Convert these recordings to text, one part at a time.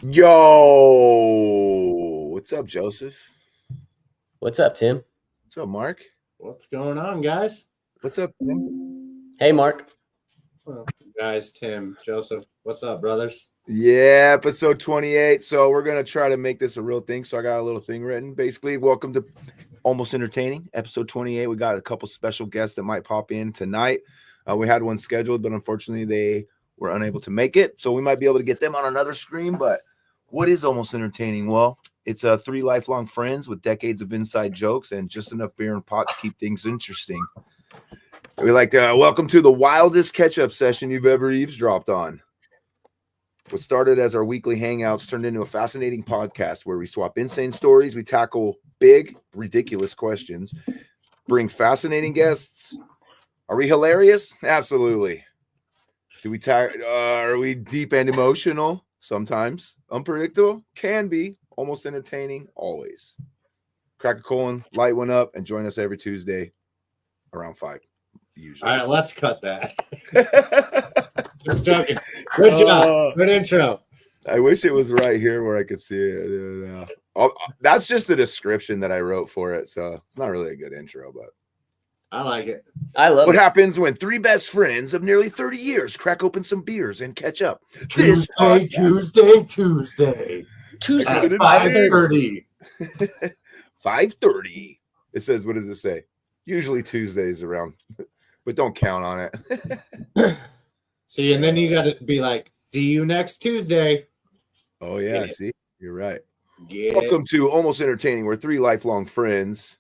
Yo, what's up, Joseph? What's up, Tim? What's up, Mark? What's going on, guys? What's up, Tim? Hey, Mark. Well, guys, Tim, Joseph, what's up, brothers? Yeah, episode 28. So we're going to try to make this a real thing. So I got a little thing written. Basically, welcome to Almost Entertaining, episode 28. We got a couple special guests that might pop in tonight. We had one scheduled, but unfortunately they were unable to make it. So we might be able to get them on another screen. But what is Almost Entertaining? Well, it's three lifelong friends with decades of inside jokes and just enough beer and pot to keep things interesting. We like to welcome to the wildest catch-up session you've ever eavesdropped on. What started as our weekly hangouts turned into a fascinating podcast where we swap insane stories, we tackle big, ridiculous questions, bring fascinating guests. Are we hilarious? Absolutely. Are we deep and emotional? Sometimes. Unpredictable? Can be. Almost entertaining? Always. Crack a colon, light one up, and join us every Tuesday around 5. Usually. All right, let's cut that. Just joking. Good job. Good intro. I wish it was right here where I could see it. That's just the description that I wrote for it, so it's not really a good intro, but I like it. I love what it. happens when three best friends of nearly 30 years crack open some beers and catch up. Tuesday. 5:30. 5:30. It says, what does it say? Usually Tuesdays around, but don't count on it. See, and then you got to be like, see you next Tuesday. Oh, yeah. See, you're right. Welcome to Almost Entertaining. We're three lifelong friends.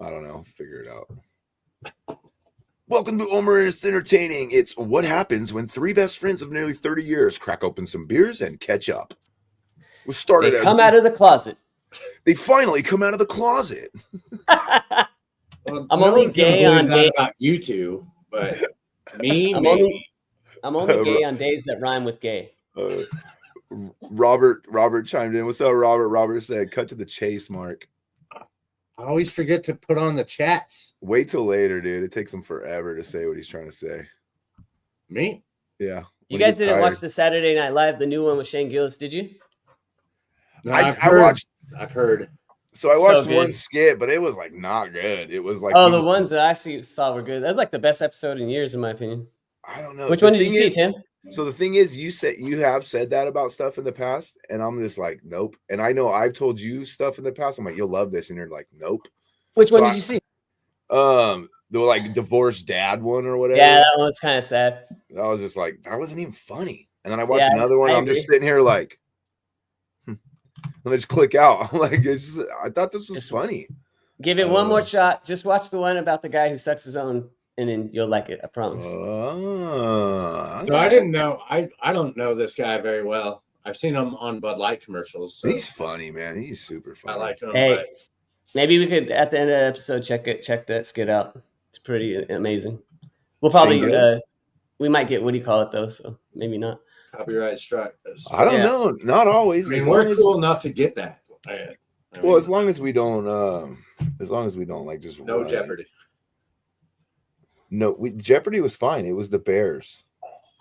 I don't know. Figure it out. Welcome to Almost Entertaining. It's what happens when three best friends of nearly 30 years crack open some beers and catch up. We started They come out of the closet. They finally come out of the closet. Well, I'm no only one's gonna gay believe on that days. about you two, but me, I'm maybe. only gay on days that rhyme with gay. Robert chimed in. What's up, Robert? Robert said, cut to the chase, Mark. I always forget to put on the chats. Wait till later, dude. It takes him forever to say what he's trying to say. Me? Yeah. You guys didn't watch the Saturday Night Live, the new one with Shane Gillis, did you? No, I've heard. So I watched one skit, but it was like not good. It was like the ones that I saw were good. That's like the best episode in years, in my opinion. I don't know. Which one did you see, Tim? So the thing is, you have said that about stuff in the past, and I'm just like, nope. And I know I've told you stuff in the past. I'm like, you'll love this, and you're like, nope. Which one did you see? The like divorced dad one or whatever. Yeah, that one was kind of sad. I was just like, that wasn't even funny. And then I watched another one. I'm just sitting here like, and I just click out. I'm like, I thought this was funny. Give it one more shot. Just watch the one about the guy who sucks his own, and then you'll like it. I promise. So I didn't know. I don't know this guy very well. I've seen him on Bud Light commercials. So he's funny, man. He's super funny. I like him. Hey, maybe we could at the end of the episode check that skit out. It's pretty amazing. We'll probably we might get, what do you call it though? So maybe not. Copyright strike. I don't know. Not always. I mean, we're cool enough to get that. Well, as long as we don't like just no Jeopardy. No, Jeopardy was fine. It was the Bears.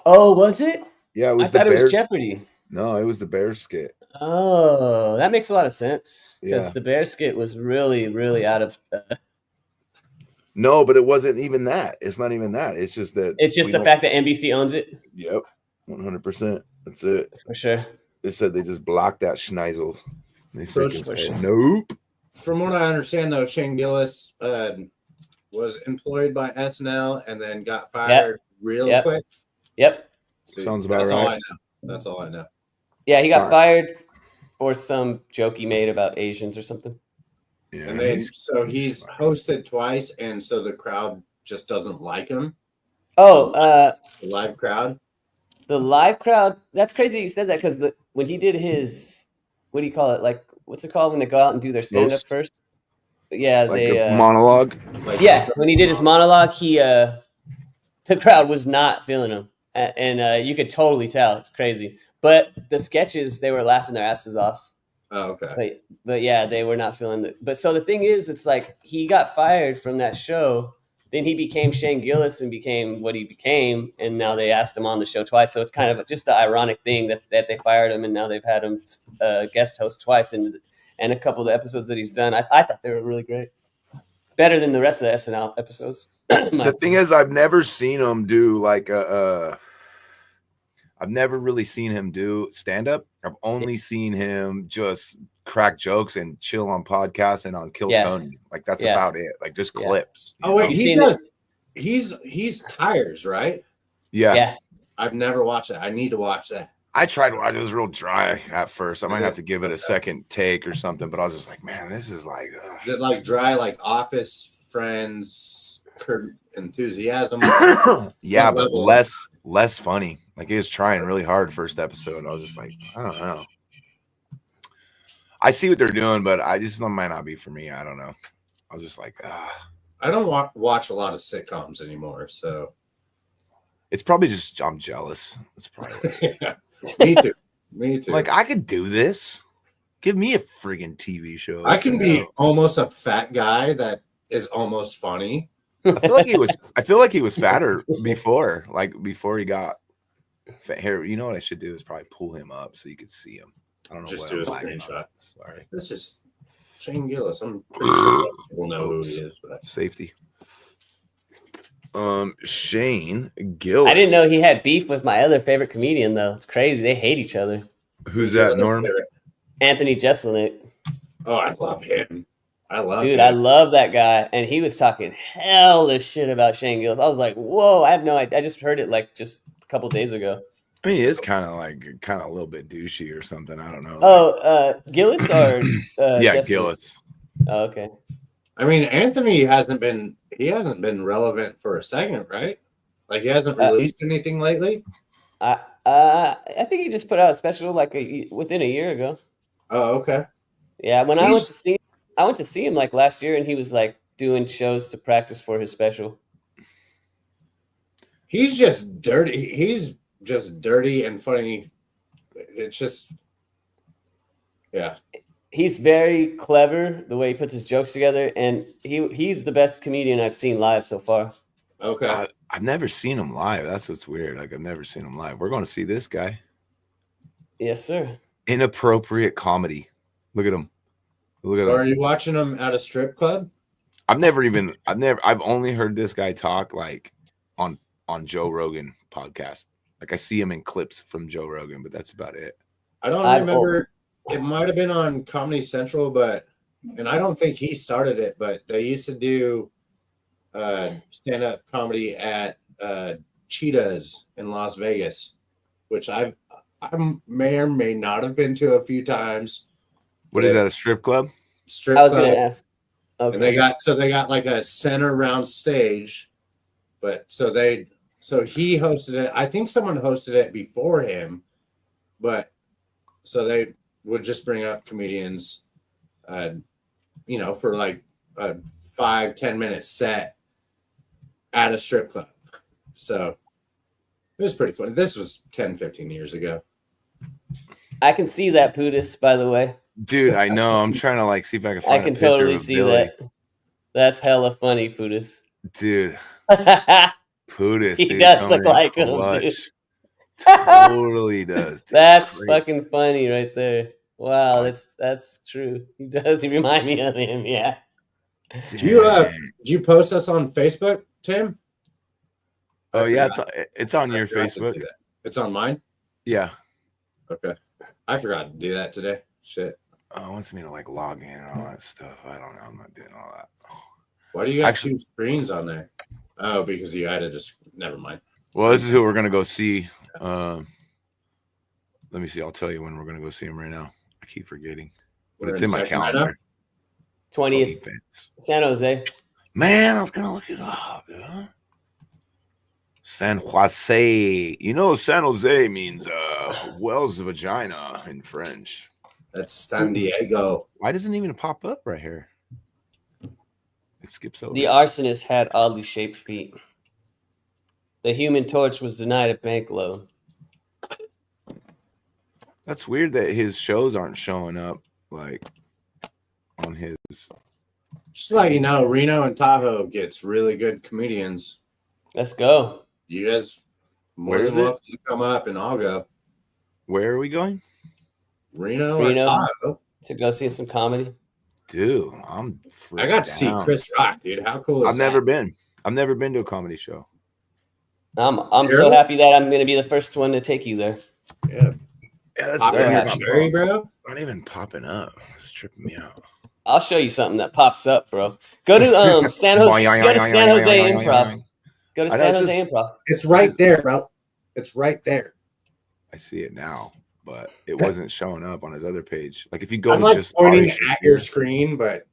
Oh, was it? Yeah, it was. I thought it was Jeopardy. No, it was the Bears skit. Oh, that makes a lot of sense because Yeah. the Bears skit was really, really out of. No, but it wasn't even that. It's not even that. It's just that. It's just the fact that NBC owns it. Yep, 100%. That's it. For sure. They said they just blocked that schneisel. They So said, nope. From what I understand, though, Shane Gillis was employed by SNL and then got fired real quick. Yep. See, Sounds about that's right. all I know. That's all I know. Yeah, he got fired for some joke he made about Asians or something. Yeah, And then he's hosted twice, and so the crowd just doesn't like him. Oh, The live crowd. the live crowd. That's crazy you said that because when he did his, what do you call it? Like, what's it called when they go out and do their stand up first? Yeah, like they a monologue. When he did his monologue, the crowd was not feeling him, and you could totally tell. It's crazy. But the sketches, they were laughing their asses off. Oh, okay. But yeah, they were not feeling it. But so the thing is, it's like he got fired from that show. then he became Shane Gillis and became what he became, and now they asked him on the show twice. So it's kind of just an ironic thing that they fired him, and now they've had him guest host twice, and a couple of the episodes that he's done, I thought they were really great, better than the rest of the SNL episodes. The thing is, I've never seen him do like I've never really seen him do stand up. I've only seen him just crack jokes and chill on podcasts and on Kill Tony. Like that's about it. Like just clips. Oh wait, he does. He's tires, right? Yeah. I've never watched that. I need to watch that. I tried to watch it. It was real dry at first. I might have to give it a second take or something, but I was just like, man, this is like Is it like dry, like Office, Friends, Curb Enthusiasm? Yeah, but less funny. Like he was trying really hard first episode. I was just like, I don't know. I see what they're doing, but it might not be for me. I don't know. I was just like, I don't watch a lot of sitcoms anymore, so it's probably just I'm jealous. It's probably Me too. Like I could do this. Give me a friggin' TV show. I can be almost a fat guy that is almost funny. I feel like he was fatter before, like before he got fat hair. You know what I should do is probably pull him up so you could see him. I don't know. Just do a screenshot. Sorry. This is Shane Gillis. I'm pretty sure people know who he is. But Safety. Shane Gillis. I didn't know he had beef with my other favorite comedian though. It's crazy. They hate each other. Who's that, Norm? Anthony Jeselnik. Oh, I love him. I love that guy. And he was talking hell of shit about Shane Gillis. I was like, whoa, I have no idea. I just heard it like just a couple days ago. I mean, he is kind of a little bit douchey or something. I don't know. Oh, Gillis or yeah, Jeselnik? Gillis. Oh, okay. I mean, Anthony hasn't been relevant for a second, right? Like he hasn't released anything lately. I think he just put out a special like within a year ago. Oh, okay. Yeah, when I went to see him like last year, and he was like doing shows to practice for his special. He's just dirty. He's just dirty and funny. It's just, yeah. He's very clever the way he puts his jokes together, and he's the best comedian I've seen live so far. Okay. I've never seen him live. That's what's weird. Like I've never seen him live. We're going to see this guy. Yes, sir. Inappropriate comedy. Look at him. Are you watching him at a strip club? I've only heard this guy talk like on Joe Rogan podcast. Like I see him in clips from Joe Rogan, but that's about it. I don't remember. It might have been on Comedy Central, and I don't think he started it, but they used to do stand-up comedy at Cheetahs in Las Vegas, which I may or may not have been to a few times. What is that, a strip club? Strip club. I was club. going to ask. Okay. And they got like a center round stage, so he hosted it. I think someone hosted it before him, but so they would just bring up comedians, for like a 5-10 minute set at a strip club. So it was pretty funny. This was 10-15 years ago. I can see that, Pudis, by the way. Dude, I know. I'm trying to like see if I can find I can totally see that. That's hella funny, Pudis. Dude. Pudis. He does look like him, dude. Totally does. Dude. That's crazy. Fucking funny right there. Wow, that's true. He does. He remind me of him. Yeah. Do you post us on Facebook, Tim? Oh yeah, it's on your Facebook. It's on mine. Yeah. Okay. I forgot to do that today. Shit. Oh, it wants me to like log in and all that stuff. I don't know. I'm not doing all that. Why do you got two screens on there? Oh, because you added never mind. Well, this is who we're gonna go see. Let me see. I'll tell you when we're gonna go see him right now. I keep forgetting, but it's in my calendar. 20th, San Jose. Man, I was gonna look it up. Yeah. San Jose. You know, San Jose means Wells vagina in French. That's San Diego. Why doesn't it even pop up right here? It skips over. The arsonist had oddly shaped feet. The Human Torch was denied a bank loan. That's weird that his shows aren't showing up like on his Just to let you know, Reno and Tahoe gets really good comedians. Let's go. You guys more Where than is it? welcome to come up, and I'll go. Where are we going? Reno or Reno. Tahoe. To go see some comedy. Dude, I'm I got to freaked see out. Chris Rock, dude. How cool is I've that? never been. I've never been to a comedy show. I'm Sure. so happy that I'm gonna be the first one to take you there. Yeah. Yeah, that's Pop so in your happy. cherry, bro. Not even popping up. It's tripping me out. I'll show you something that pops up, bro. Go to San Jose. Go to San Jose Improv. Go to I know, San it's Jose just- Improv. It's right there, bro. It's right there. I see it now, but it wasn't showing up on his other page. Like if you go I'm to like just pointing Ari's at your here, screen, but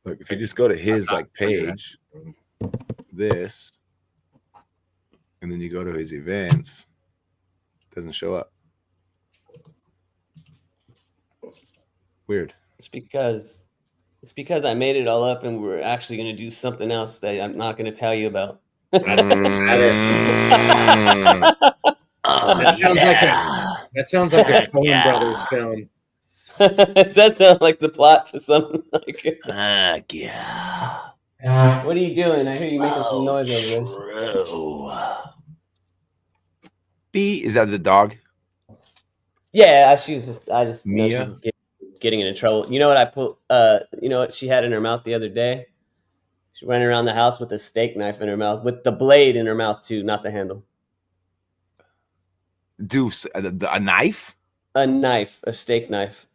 like if you just go to his like page, this, and then you go to his events, it doesn't show up. Weird. It's because I made it all up, and we're actually gonna do something else that I'm not gonna tell you about. that's even better. That sounds like a Coen Brothers film. It does sound like the plot to something like it. Yeah. What are you doing? I hear you making some noise over there. True. B, is that the dog? Yeah, I just know Mia? she's getting into trouble. You know what I put? You know what she had in her mouth the other day? She ran around the house with a steak knife in her mouth, with the blade in her mouth too, not the handle. Deuce, a knife? A knife, a steak knife.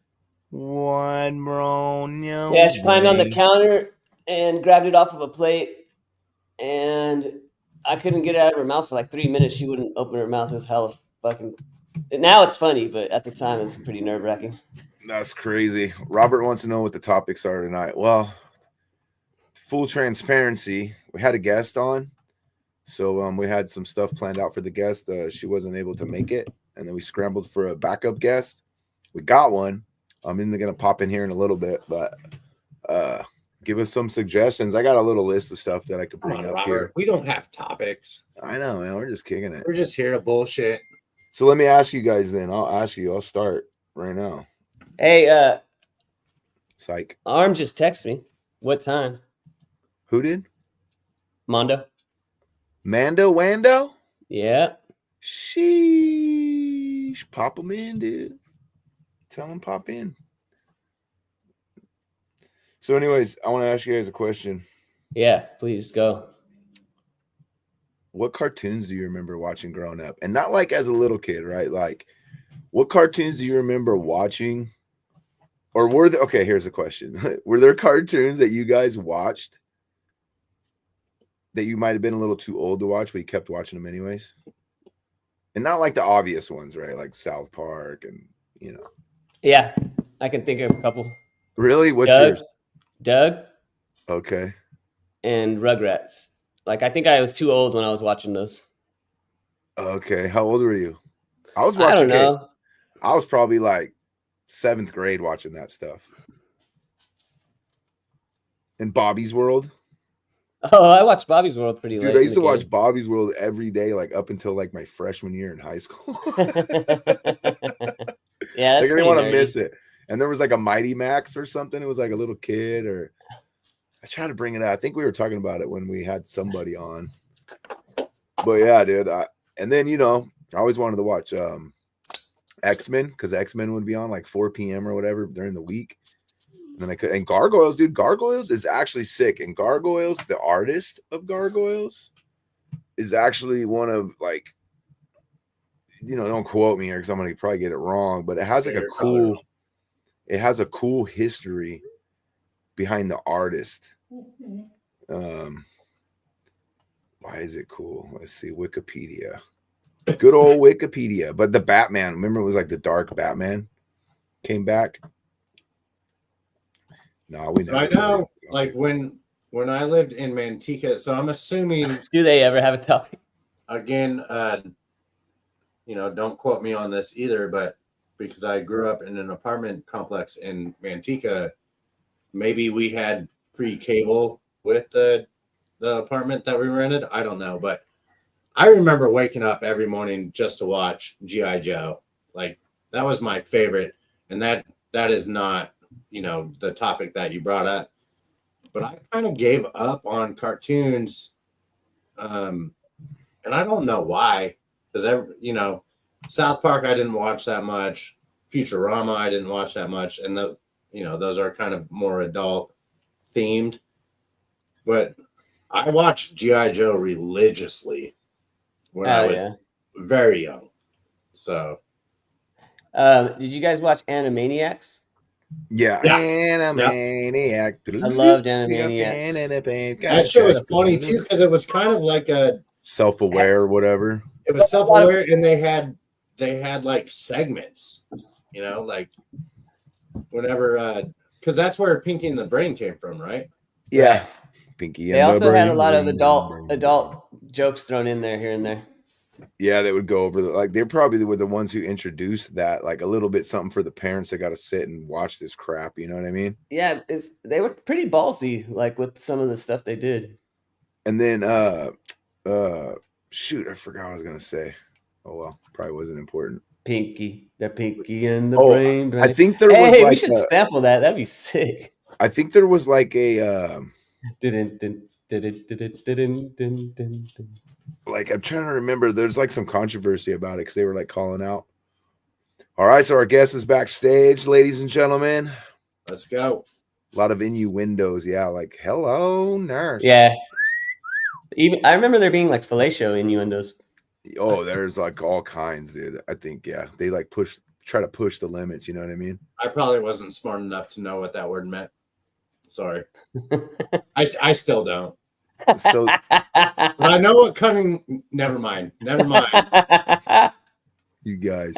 What, bro? No. Yeah, she climbed on the way. counter and grabbed it off of a plate, and I couldn't get it out of her mouth for like 3 minutes. She wouldn't open her mouth. It was hella fucking. Now it's funny, but at the time it's pretty nerve wracking. That's crazy. Robert wants to know what the topics are tonight. Well, full transparency, we had a guest on. So we had some stuff planned out for the guest. She wasn't able to make it. And then we scrambled for a backup guest. We got one. I'm going to pop in here in a little bit, but give us some suggestions. I got a little list of stuff that I could Come bring on, up Robert. here. We don't have topics. I know, man. We're just kicking it. We're just here to bullshit. So let me ask you guys then. I'll start right now. Hey, Psych. Arm just texted me. What time? Who did? Mondo? Mando Wando? Yeah. Sheesh. Pop him in, dude. Tell him pop in. So anyways, I want to ask you guys a question. Yeah, please go. What cartoons do you remember watching growing up? And not like as a little kid, right? Like, what cartoons do you remember watching? Or were there, okay, here's a question. Were there cartoons that you guys watched that you might have been a little too old to watch, but you kept watching them anyways? And not like the obvious ones, right? Like South Park and, you know. Yeah, I can think of a couple. Really? What's Doug, yours? Doug Okay. and Rugrats. Like, I think I was too old when I was watching those. Okay. How old were you? I was I watching. don't know. I was probably like 7th grade watching that stuff. In Bobby's World. Oh, I watched Bobby's World pretty late. Dude, I used to in the watch Bobby's World every day, like up until like my freshman year in high school. game. Yeah, I that's didn't want to nerdy. miss it. And there was like a Mighty Max or something. It was like a little kid, or I tried to bring it out. I think we were talking about it when we had somebody on. But yeah, dude. And then, you know, I always wanted to watch X-Men, because X-Men would be on like 4 p.m. or whatever during the week. And then I could, and Gargoyles, dude. Gargoyles is actually sick. And Gargoyles, the artist of Gargoyles, is actually one of like, you know, don't quote me here because I'm gonna probably get it wrong, but it has like it has a cool history behind the artist. Why is it cool? Let's see, Wikipedia. Good old Wikipedia. But the Batman, remember it was like the dark Batman came back. No, we never. I know, like when I lived in Manteca, so I'm assuming Do they ever have a topic? again, you know, don't quote me on this either, but because I grew up in an apartment complex in Manteca, maybe we had free cable with the apartment that we rented. I don't know, but I remember waking up every morning just to watch G.I. Joe. Like that was my favorite, and that is not, you know, the topic that you brought up. but I kind of gave up on cartoons. And I don't know why, because South Park I didn't watch that much. Futurama I didn't watch that much, and those are kind of more adult themed. But I watched G.I. Joe religiously when I was very young. So, did you guys watch Animaniacs? Yeah. Animaniac. I loved Animaniacs. That show was funny too because it was kind of like a self-aware or whatever. It was self-aware, and they had like segments, like whenever because that's where Pinky and the Brain came from, right? Yeah. Pinky. They also had a lot of adult jokes thrown in there here and there. Yeah, they would go over they probably were the ones who introduced that, like a little bit something for the parents that got to sit and watch this crap. You know what I mean? Yeah, they were pretty ballsy, like with some of the stuff they did. And then, shoot, I forgot what I was gonna say. Oh well, probably wasn't important. Pinky and the Brain. I think there was. Hey, we should sample that. That'd be sick. I think there was like a. Like I'm trying to remember, there's like some controversy about it because they were like calling out. All right, so our guest is backstage, ladies and gentlemen. Let's go. A lot of innuendos, yeah, like hello, nurse. Yeah. Even I remember there being like fellatio innuendos. Oh, there's like all kinds, dude. I think they like try to push the limits. You know what I mean? I probably wasn't smart enough to know what that word meant. Sorry, I still don't. So, but I know what cunning. Never mind. You guys.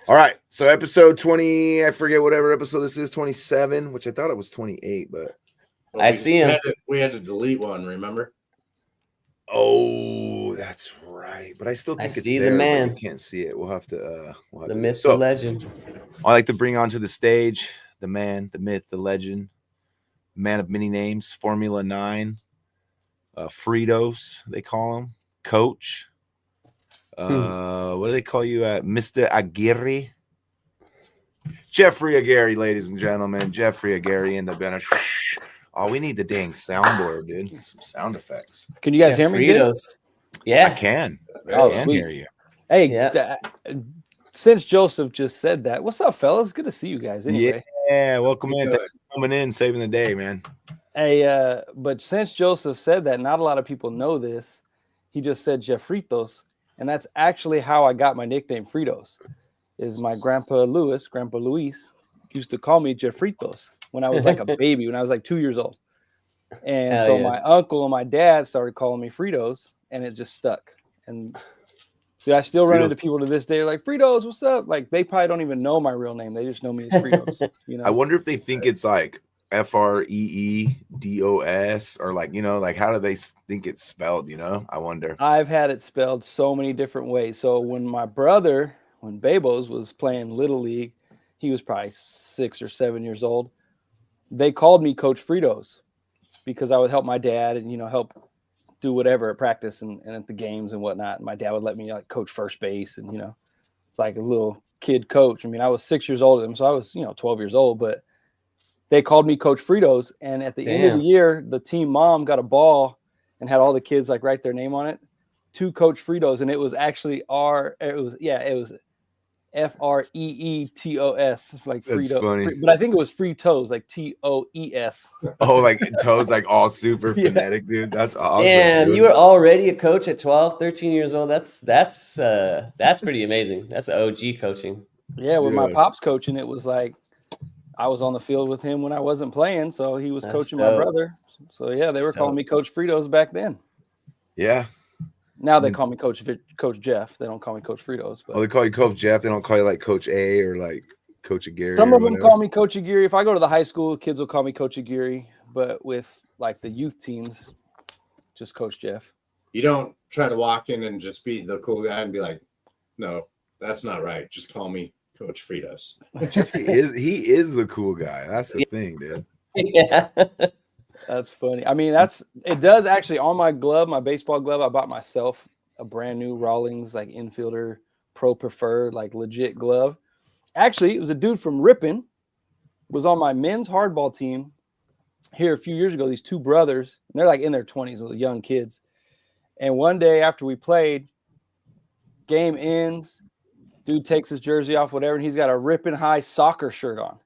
All right. So episode 20, I forget whatever episode this is, 27, which I thought it was 28, but I see him. We had to delete one, remember? Oh, that's right. But I still think it's there. The man. You can't see it. We'll have to the myth, the legend. I like to bring onto the stage the man, the myth, the legend, man of many names, Formula 9. Fritos, they call him Coach. What do they call you at Mr. Aguirre? Jeffrey Aguirre, ladies and gentlemen. Jeffrey Aguirre in the bench. Oh, we need the dang soundboard, dude. Some sound effects. Can you guys hear me? Fritos. Yeah, I can. Oh, I can sweet. hear you. Hey, since Joseph just said that, what's up, fellas? Good to see you guys. Anyway, yeah, welcome in. Thanks for coming in, saving the day, man. Hey, but since Joseph said that, not a lot of people know this. He just said Jeffritos, and that's actually how I got my nickname Fritos. Is my Grandpa Luis, used to call me Jeffritos when I was like a baby, when I was like 2 years old. And my uncle and my dad started calling me Fritos, and it just stuck. And I still run into people to this day like, Fritos, what's up? Like, they probably don't even know my real name. They just know me as Fritos. I wonder if they think it's like Freedos, or like, like how do they think it's spelled? I wonder. I've had it spelled so many different ways. So when Babos was playing Little League, he was probably 6 or 7 years old. They called me Coach Fritos because I would help my dad and, help do whatever at practice and at the games and whatnot. And my dad would let me like coach first base and, it's like a little kid coach. I mean, I was 6 years older than him, so I was, 12 years old, but they called me Coach Fritos. And at the end of the year, the team mom got a ball and had all the kids like write their name on it to Coach Fritos. And it was actually it was Freetos, like Frito. But I think it was free toes, like TOES. Oh, like toes, like all super phonetic, dude. That's awesome. Damn, dude. you were already a coach at 12, 13 years old. That's pretty amazing. That's OG coaching. Yeah, with my pops coaching, it was like I was on the field with him when I wasn't playing, so he was coaching my brother. So yeah, they were calling me Coach Fritos back then. Yeah. Now they call me Coach Jeff. They don't call me Coach Fritos. But. Oh, they call you Coach Jeff. They don't call you like Coach A or like Coach Aguirre. Some of them call me Coach Aguirre. If I go to the high school, kids will call me Coach Aguirre. But with like the youth teams, just Coach Jeff. You don't try to walk in and just be the cool guy and be like, no, that's not right. Just call me Coach Fritos. he is the cool guy. That's the thing, dude. Yeah. That's funny. I mean, it does actually on my glove, my baseball glove, I bought myself a brand new Rawlings like infielder pro preferred, like legit glove. Actually, it was a dude from Ripon, was on my men's hardball team here a few years ago, these two brothers, and they're like in their 20s, little young kids. And one day after we played, game ends, dude takes his jersey off, whatever, and he's got a Rippin' High soccer shirt on.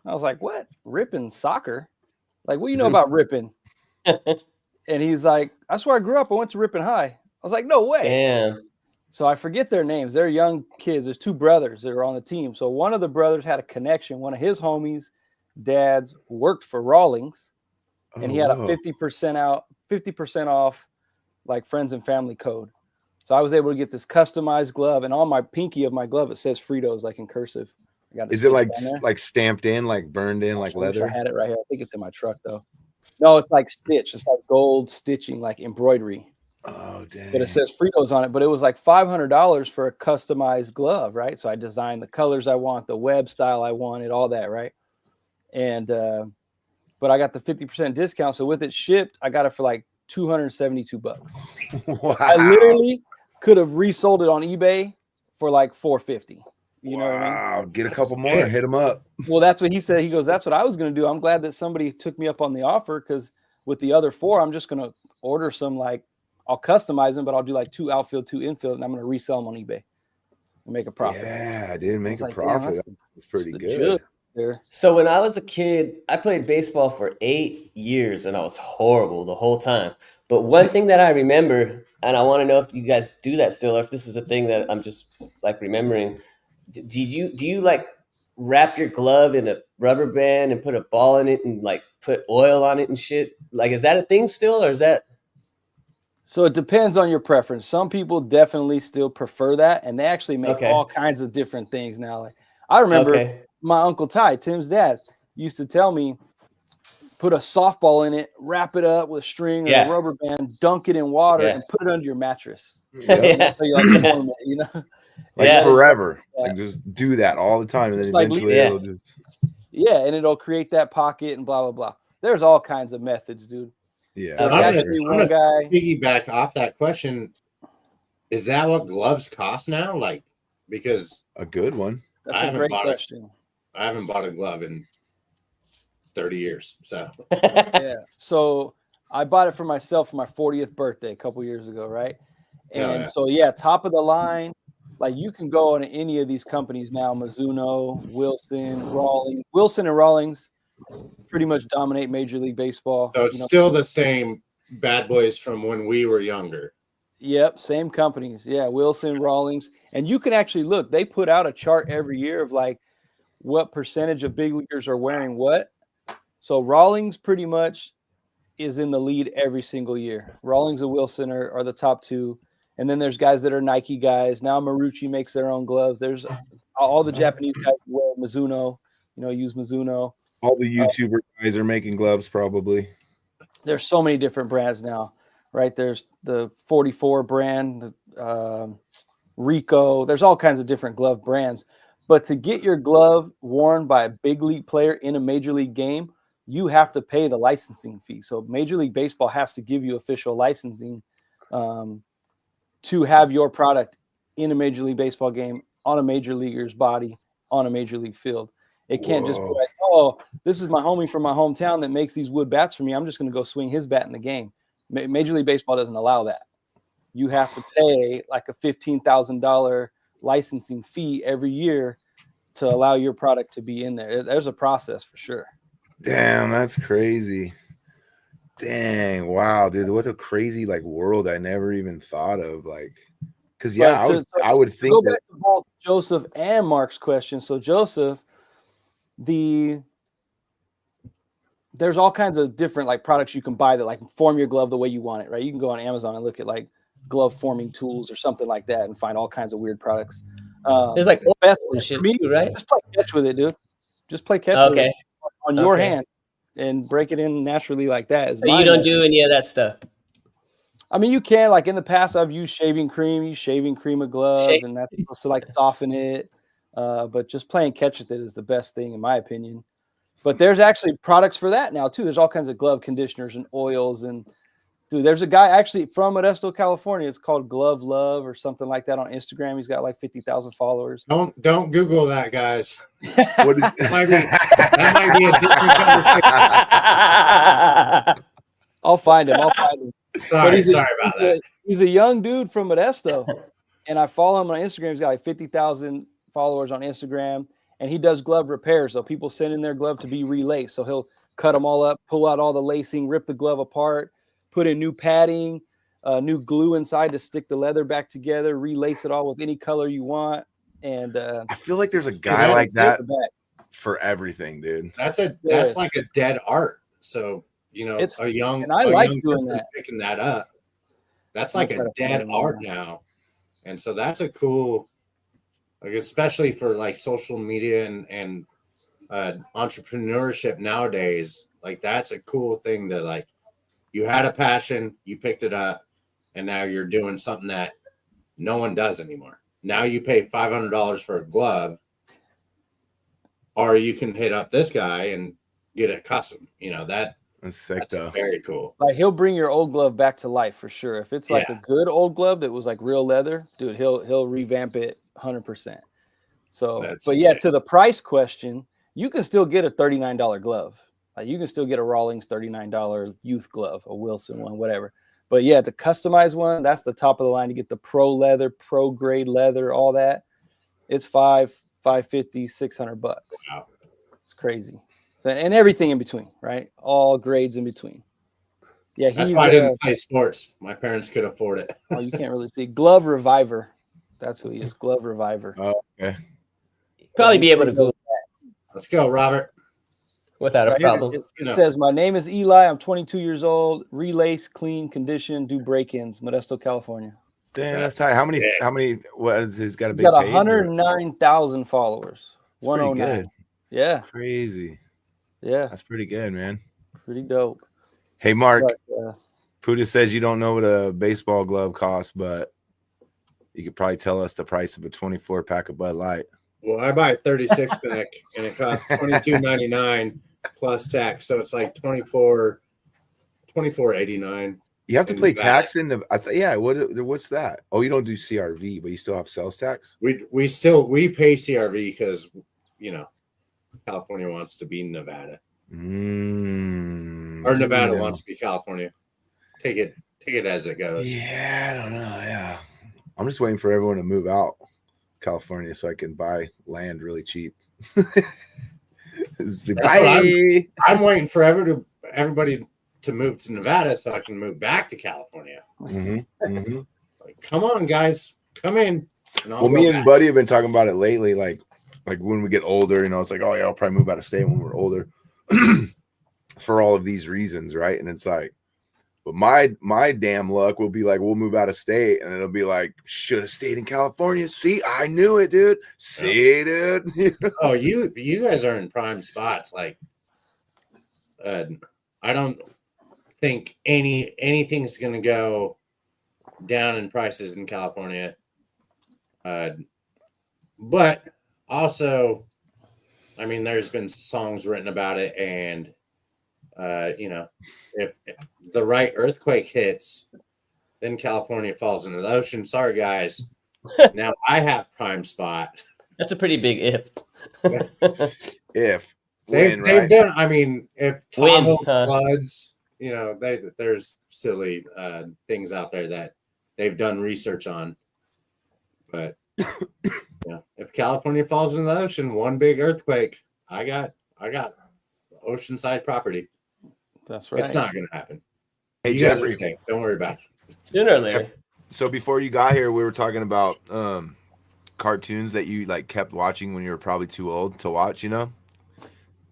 I was like, what? Rippin' soccer? Like, what do you know about Rippin'? And he's like, that's where I grew up. I went to Rippin' High. I was like, no way. Damn. So I forget their names. They're young kids. There's two brothers that are on the team. So one of the brothers had a connection. One of his homies, dads, worked for Rawlings, and he had a 50% off, like friends and family code. So I was able to get this customized glove, and on my pinky of my glove it says Fritos, like in cursive. Is it like stamped in, like burned in, like leather? I had it right here. I think it's in my truck though. No, it's like stitched. It's like gold stitching, like embroidery. Oh, dang. But it says Fritos on it. But it was like $500 for a customized glove, right? So I designed the colors I want, the web style I wanted, all that, right? And but I got the 50% discount. So with it shipped, I got it for like $272. Wow. I literally could have resold it on eBay for like $450. You know what I mean? Wow, get a couple more, hit them up. Well, that's what he said. He goes, that's what I was going to do. I'm glad that somebody took me up on the offer, because with the other 4, I'm just going to order some, like, I'll customize them, but I'll do like 2 outfield, 2 infield, and I'm going to resell them on eBay and make a profit. Yeah, I did make a like, profit. That's pretty good. There. So when I was a kid, I played baseball for 8 years, and I was horrible the whole time. But one thing that I remember, and I want to know if you guys do that still, or if this is a thing that I'm just like remembering. Do you like wrap your glove in a rubber band and put a ball in it and like put oil on it and shit? Like, is that a thing still, or is that? So it depends on your preference. Some people definitely still prefer that, and they actually make all kinds of different things now. Like, I remember my Uncle Ty, Tim's dad, used to tell me, put a softball in it, wrap it up with string or a rubber band, dunk it in water, and put it under your mattress. Yep. So you like warm it, you know? Like forever. Like just do that all the time, and then eventually it'll just and it'll create that pocket and blah blah blah. There's all kinds of methods, dude. Yeah. So I'm gonna piggyback off that question. Is that what gloves cost now? Like, because a good one. That's a great question. I haven't bought a glove in 30 years. So So I bought it for myself for my 40th birthday a couple years ago, right? And top of the line. Like, you can go on any of these companies now, Mizuno, Wilson and Rawlings pretty much dominate Major League Baseball. So it's still the same bad boys from when we were younger. Yep, same companies. Yeah, Wilson, Rawlings. And you can actually look, they put out a chart every year of like what percentage of big leaguers are wearing what. So Rawlings pretty much is in the lead every single year. Rawlings and Wilson are the top 2. And then there's guys that are Nike guys. Now Marucci makes their own gloves. There's all the Japanese guys wear Mizuno, use Mizuno. All the YouTuber guys are making gloves probably. There's so many different brands now, right? There's the 44 brand, the Rico. There's all kinds of different glove brands. But to get your glove worn by a big league player in a major league game, you have to pay the licensing fee. So Major League Baseball has to give you official licensing to have your product in a Major League Baseball game, on a major leaguer's body, on a major league field. It can't just be like, oh, this is my homie from my hometown that makes these wood bats for me. I'm just going to go swing his bat in the game. Major League Baseball doesn't allow that. You have to pay like a $15,000 licensing fee every year to allow your product to be in there. There's a process for sure. Damn, that's crazy. Dang, wow, dude, what a crazy like world I never even thought of. Like, because I would think go back to both Joseph and Mark's question. So Joseph, there's all kinds of different like products you can buy that like form your glove the way you want it, right? You can go on Amazon and look at like glove forming tools or something like that and find all kinds of weird products. There's like best and shit too, right? Just play catch with it, dude. Just play catch with it on your hand and break it in naturally like that. So you don't do any of that stuff? I mean, you can. Like in the past, I've used shaving cream. Use shaving cream a glove, and that's supposed to like soften it. But just playing catch with it is the best thing, in my opinion. But there's actually products for that now too. There's all kinds of glove conditioners and oils and Dude, there's a guy actually from Modesto, California. It's called Glove Love or something like that on Instagram. He's got like 50,000 followers. Don't Google that, guys. What is That might be a different conversation. I'll find him. Sorry about that. He's a young dude from Modesto, and I follow him on Instagram. He's got like 50,000 followers on Instagram, and he does glove repairs. So people send in their glove to be relaced. So he'll cut them all up, pull out all the lacing, rip the glove apart, put in new padding, new glue inside to stick the leather back together, relace it all with any color you want. And I feel like there's a guy like that for everything, dude. That's like a dead art. So it's a young doing that, picking that up. That's like a dead art now, and so that's a cool, like especially for like social media and entrepreneurship nowadays. Like that's a cool thing that like you had a passion, you picked it up, and now you're doing something that no one does anymore. Now you pay $500 for a glove, or you can hit up this guy and get it custom. That's sick, though. Very cool. Like he'll bring your old glove back to life for sure. If it's like a good old glove that was like real leather, dude, he'll revamp it 100%. So, but yeah, to the price question, you can still get a $39 glove. Like you can still get a Rawlings $39 youth glove, a Wilson one, whatever. But yeah, to customize one, that's the top of the line. To get the pro leather, pro grade leather, all that, it's $550, $600. Wow, it's crazy. So, and everything in between, right? All grades in between. Yeah, that's why I didn't play sports. My parents could afford it. Oh, you can't really see. Glove Reviver. That's who he is. Glove Reviver. Oh, okay. Probably be able to go Let's go, Robert. Without a problem. It says, my name is Eli. I'm 22 years old. Relace, clean, condition, do break-ins. Modesto, California. Damn, that's tight. How many, what is he's got a big He's got page 109,000 followers. That's pretty 109. good. Yeah. Crazy. Yeah. That's pretty good, man. Pretty dope. Hey, Mark. But, Puda says you don't know what a baseball glove costs, but you could probably tell us the price of a 24 pack of Bud Light. Well, I buy a 36 pack and it costs $22.99 plus tax, so it's like $24.89. You have to pay tax in the. What's that? Oh, you don't do CRV, but you still have sales tax. We pay CRV because California wants to be Nevada, or Nevada wants to be California. Take it as it goes. Yeah, I don't know. Yeah, I'm just waiting for everyone to move out California so I can buy land really cheap. I'm waiting for everybody to move to Nevada so I can move back to California. Like, come on, guys, come in. Well, me and Buddy have been talking about it lately. Like when we get older, it's like, oh yeah, I'll probably move out of state when we're older for all of these reasons, right? And it's like, but my damn luck will be like, we'll move out of state, and it'll be like, should have stayed in California. See, I knew it, dude. See, dude. Oh, you guys are in prime spots. Like, I don't think anything's gonna go down in prices in California. But also, I mean, there's been songs written about it, and if the right earthquake hits, then California falls into the ocean. Sorry, guys. Now I have prime spot. That's a pretty big if. They've done. I mean, if Tahoe floods, there's silly things out there that they've done research on. But if California falls into the ocean, one big earthquake, I got oceanside property. That's right. It's not going to happen. Hey, you guys are Jeffrey, safe. Don't worry about it. Sooner or later. So before you got here, we were talking about cartoons that you like kept watching when you were probably too old to watch, And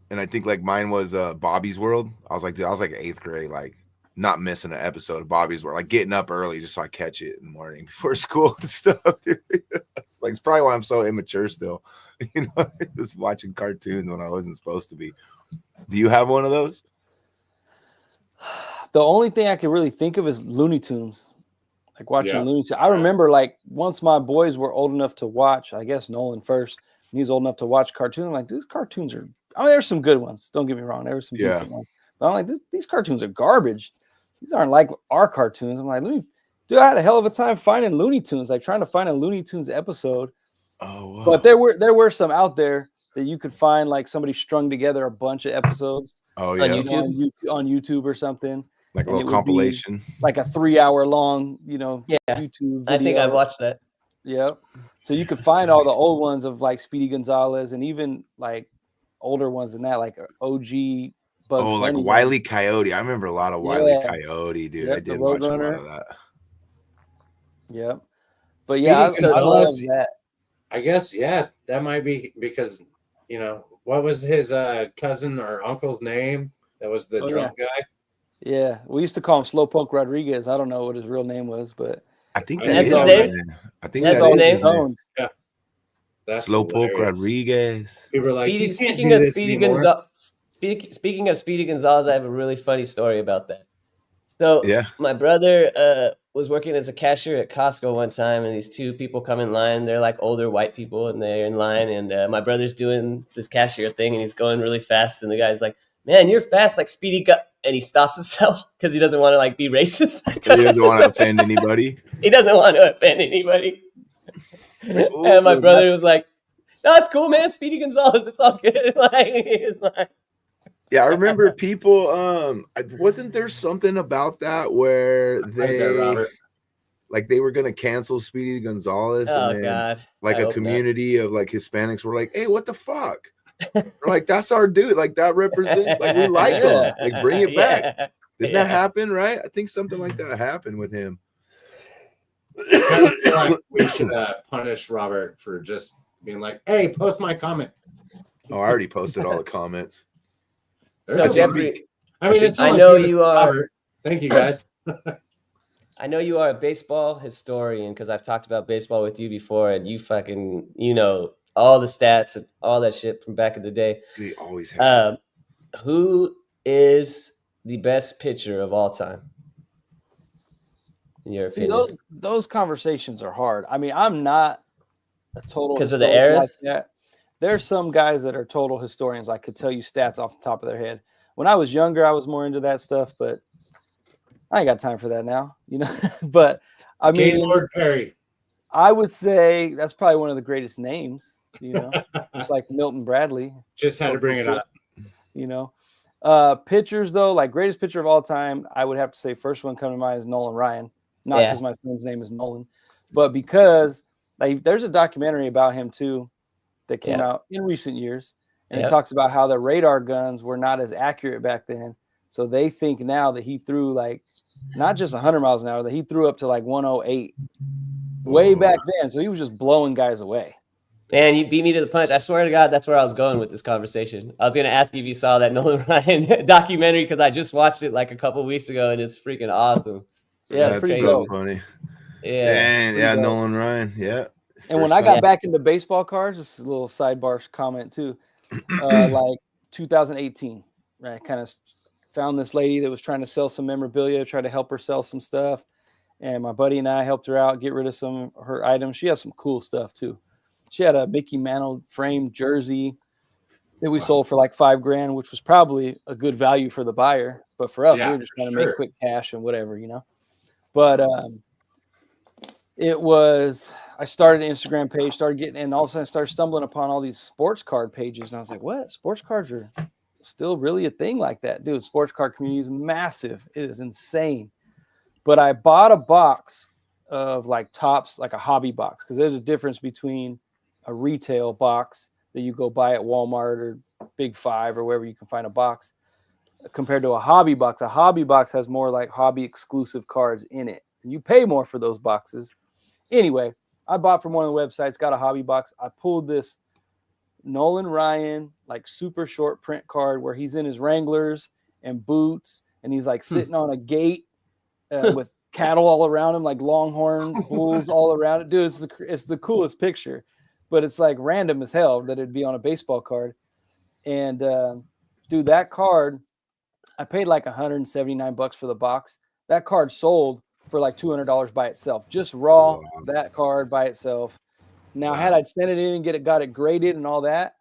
I think like mine was Bobby's World. I was like 8th grade, like not missing an episode of Bobby's World, like getting up early just so I catch it in the morning before school and stuff. Dude. It's probably why I'm so immature still, just watching cartoons when I wasn't supposed to be. Do you have one of those? The only thing I can really think of is Looney Tunes. Like watching Looney Tunes. I remember like once my boys were old enough to watch, I guess Nolan first, and he's old enough to watch cartoons. I'm like, these cartoons are, there's some good ones. Don't get me wrong. There were some decent ones. But I'm like, these cartoons are garbage. these aren't like our cartoons. I'm like, dude, I had a hell of a time finding Looney Tunes, like trying to find a Looney Tunes episode. Oh, wow. But there were some out there that you could find, like somebody strung together a bunch of episodes. Oh, On yeah. YouTube? On YouTube or something. Like a And little compilation. like a 3-hour long, Yeah. YouTube video. I think I've watched that. Yep. So you could find all the old ones of like Speedy Gonzalez and even like older ones than that, like OG Bugs Oh, like Bunny. Wile E. Coyote. I remember a lot of Wile E. Coyote, dude. Yep, I did watch a lot of that. Yep. But Speedy yeah, I love Gonzalez, that. I guess, yeah, that might be because, what was his cousin or uncle's name? That was the drunk guy. Yeah, we used to call him Slowpoke Rodriguez. I don't know what his real name was, but I think that's that his is name? I think That's that his is name? his name. Yeah. That's Slowpoke hilarious. Rodriguez. People were like, you can't Speaking do of this Speedy anymore. Gonzalez, speaking of Speedy Gonzalez, I have a really funny story about that. So Yeah. my brother was working as a cashier at Costco one time, and these two people come in line. They're like older white people, and they're in line. And my brother's doing this cashier thing, and he's going really fast. And the guy's like, "Man, you're fast like Speedy Gut." And he stops himself because he doesn't want to like be racist. He doesn't want to offend anybody. He doesn't want to offend anybody. Ooh, and my brother was like, "No, it's cool, man. Speedy Gonzalez, it's all good." like, yeah, I remember people. Wasn't there something about that where they were gonna cancel Speedy Gonzalez? oh and then, God! like I a hope community of like Hispanics were like, "Hey, what the fuck?" We're like, "That's our dude. Like that represents. Like we like him. Like bring it back." Yeah. Didn't that happen? Right? I think something like that happened with him. I kind of feel like we should punish Robert for just being like, "Hey, post my comment." Oh, I already posted all the comments. There's So a Jeffrey, I mean, it's I not know like you are. Robert. Thank you, guys. I know you are a baseball historian because I've talked about baseball with you before, and you fucking all the stats and all that shit from back in the day. They always have. Who is the best pitcher of all time? In your opinion? Those conversations are hard. I mean, I'm not a total because of the historian eras. like that. There's some guys that are total historians. I could tell you stats off the top of their head. When I was younger, I was more into that stuff, but I ain't got time for that now, But I mean, Gaylord Perry. I would say that's probably one of the greatest names, just like Milton Bradley. Just had to bring it up. Pitchers though, like greatest pitcher of all time, I would have to say first one coming to mind is Nolan Ryan. Not because my son's name is Nolan, but because there's a documentary about him too that came out in recent years, and it talks about how the radar guns were not as accurate back then. So they think now that he threw like not just 100 miles an hour, that he threw up to like 108 way back then. So he was just blowing guys away. Man, you beat me to the punch. I swear to God, that's where I was going with this conversation. I was going to ask you if you saw that Nolan Ryan documentary because I just watched it like a couple weeks ago, and it's freaking awesome. Yeah, it's pretty dope. Funny. Yeah, Nolan Ryan. Yeah. And when I got back into baseball cards, this is a little sidebar comment too. Like 2018, right? Kind of found this lady that was trying to sell some memorabilia, try to help her sell some stuff. And my buddy and I helped her out, get rid of some of her items. She has some cool stuff too. She had a Mickey Mantle framed jersey that we sold for like $5,000, which was probably a good value for the buyer. But for us, we were just trying to make quick cash and whatever, But I started an Instagram page, and all of a sudden I started stumbling upon all these sports card pages. And I was like, what? Sports cards are still really a thing like that? Dude, sports card community is massive. It is insane. But I bought a box of like Topps, like a hobby box, because there's a difference between a retail box that you go buy at Walmart or Big Five or wherever you can find a box compared to a hobby box. A hobby box has more like hobby exclusive cards in it. And you pay more for those boxes. Anyway, I bought from one of the websites, got a hobby box. I pulled this Nolan Ryan, like super short print card where he's in his Wranglers and boots, and he's like sitting on a gate with cattle all around him, like longhorn bulls all around it. Dude, it's the coolest picture, but it's like random as hell that it'd be on a baseball card. And dude, that card, I paid like $179 for the box. That card sold for like $200 by itself, just raw. That card by itself. Now, had I sent it in and got it graded and all that,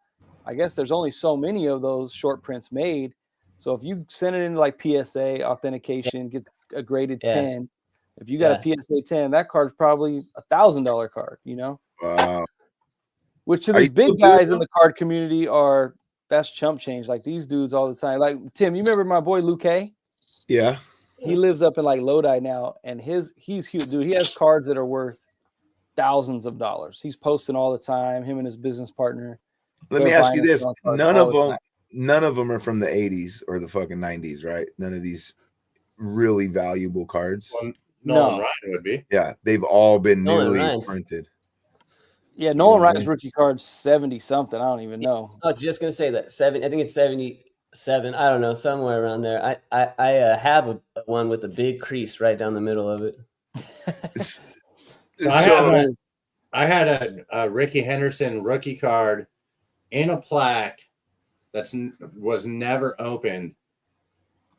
I guess there's only so many of those short prints made. So if you send it into like PSA authentication, gets a graded Yeah. 10. If you got a PSA 10, that card's probably $1,000 card, you know? Wow. Which to Are these you still big doing guys in that? the card community that's chump change. Like these dudes all the time. Like Tim, you remember my boy Luke K? Yeah. He lives up in like Lodi now, and he's huge, dude. He has cards that are worth thousands of dollars. He's posting all the time. Him and his business partner. Let They're me ask buying you and this: selling cards all the time. none of them are from the '80s or the fucking '90s, right? None of these really valuable cards. Well, No. Nolan Ryan would be. Yeah, they've all been Nolan newly Ryan's- printed. Yeah, You know Nolan what I Ryan's mean? rookie card's 70 something. I don't even know. I was just gonna say that I think it's 77. I don't know, somewhere around there. I have a one with a big crease right down the middle of it. So I had a Ricky Henderson rookie card in a plaque was never opened.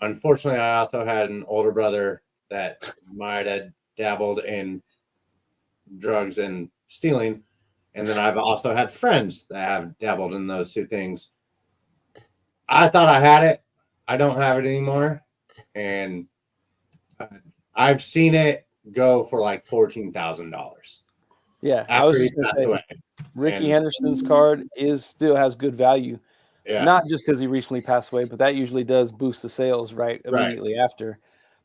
Unfortunately, I also had an older brother that might have dabbled in drugs and stealing. And then I've also had friends that have dabbled in those two things. I thought I had it. I don't have it anymore. And I've seen it go for like $14,000 Yeah, I was after he just gonna passed say, away. Ricky And- Henderson's card still has good value. Yeah. Not just because he recently passed away, but that usually does boost the sales Right. immediately after.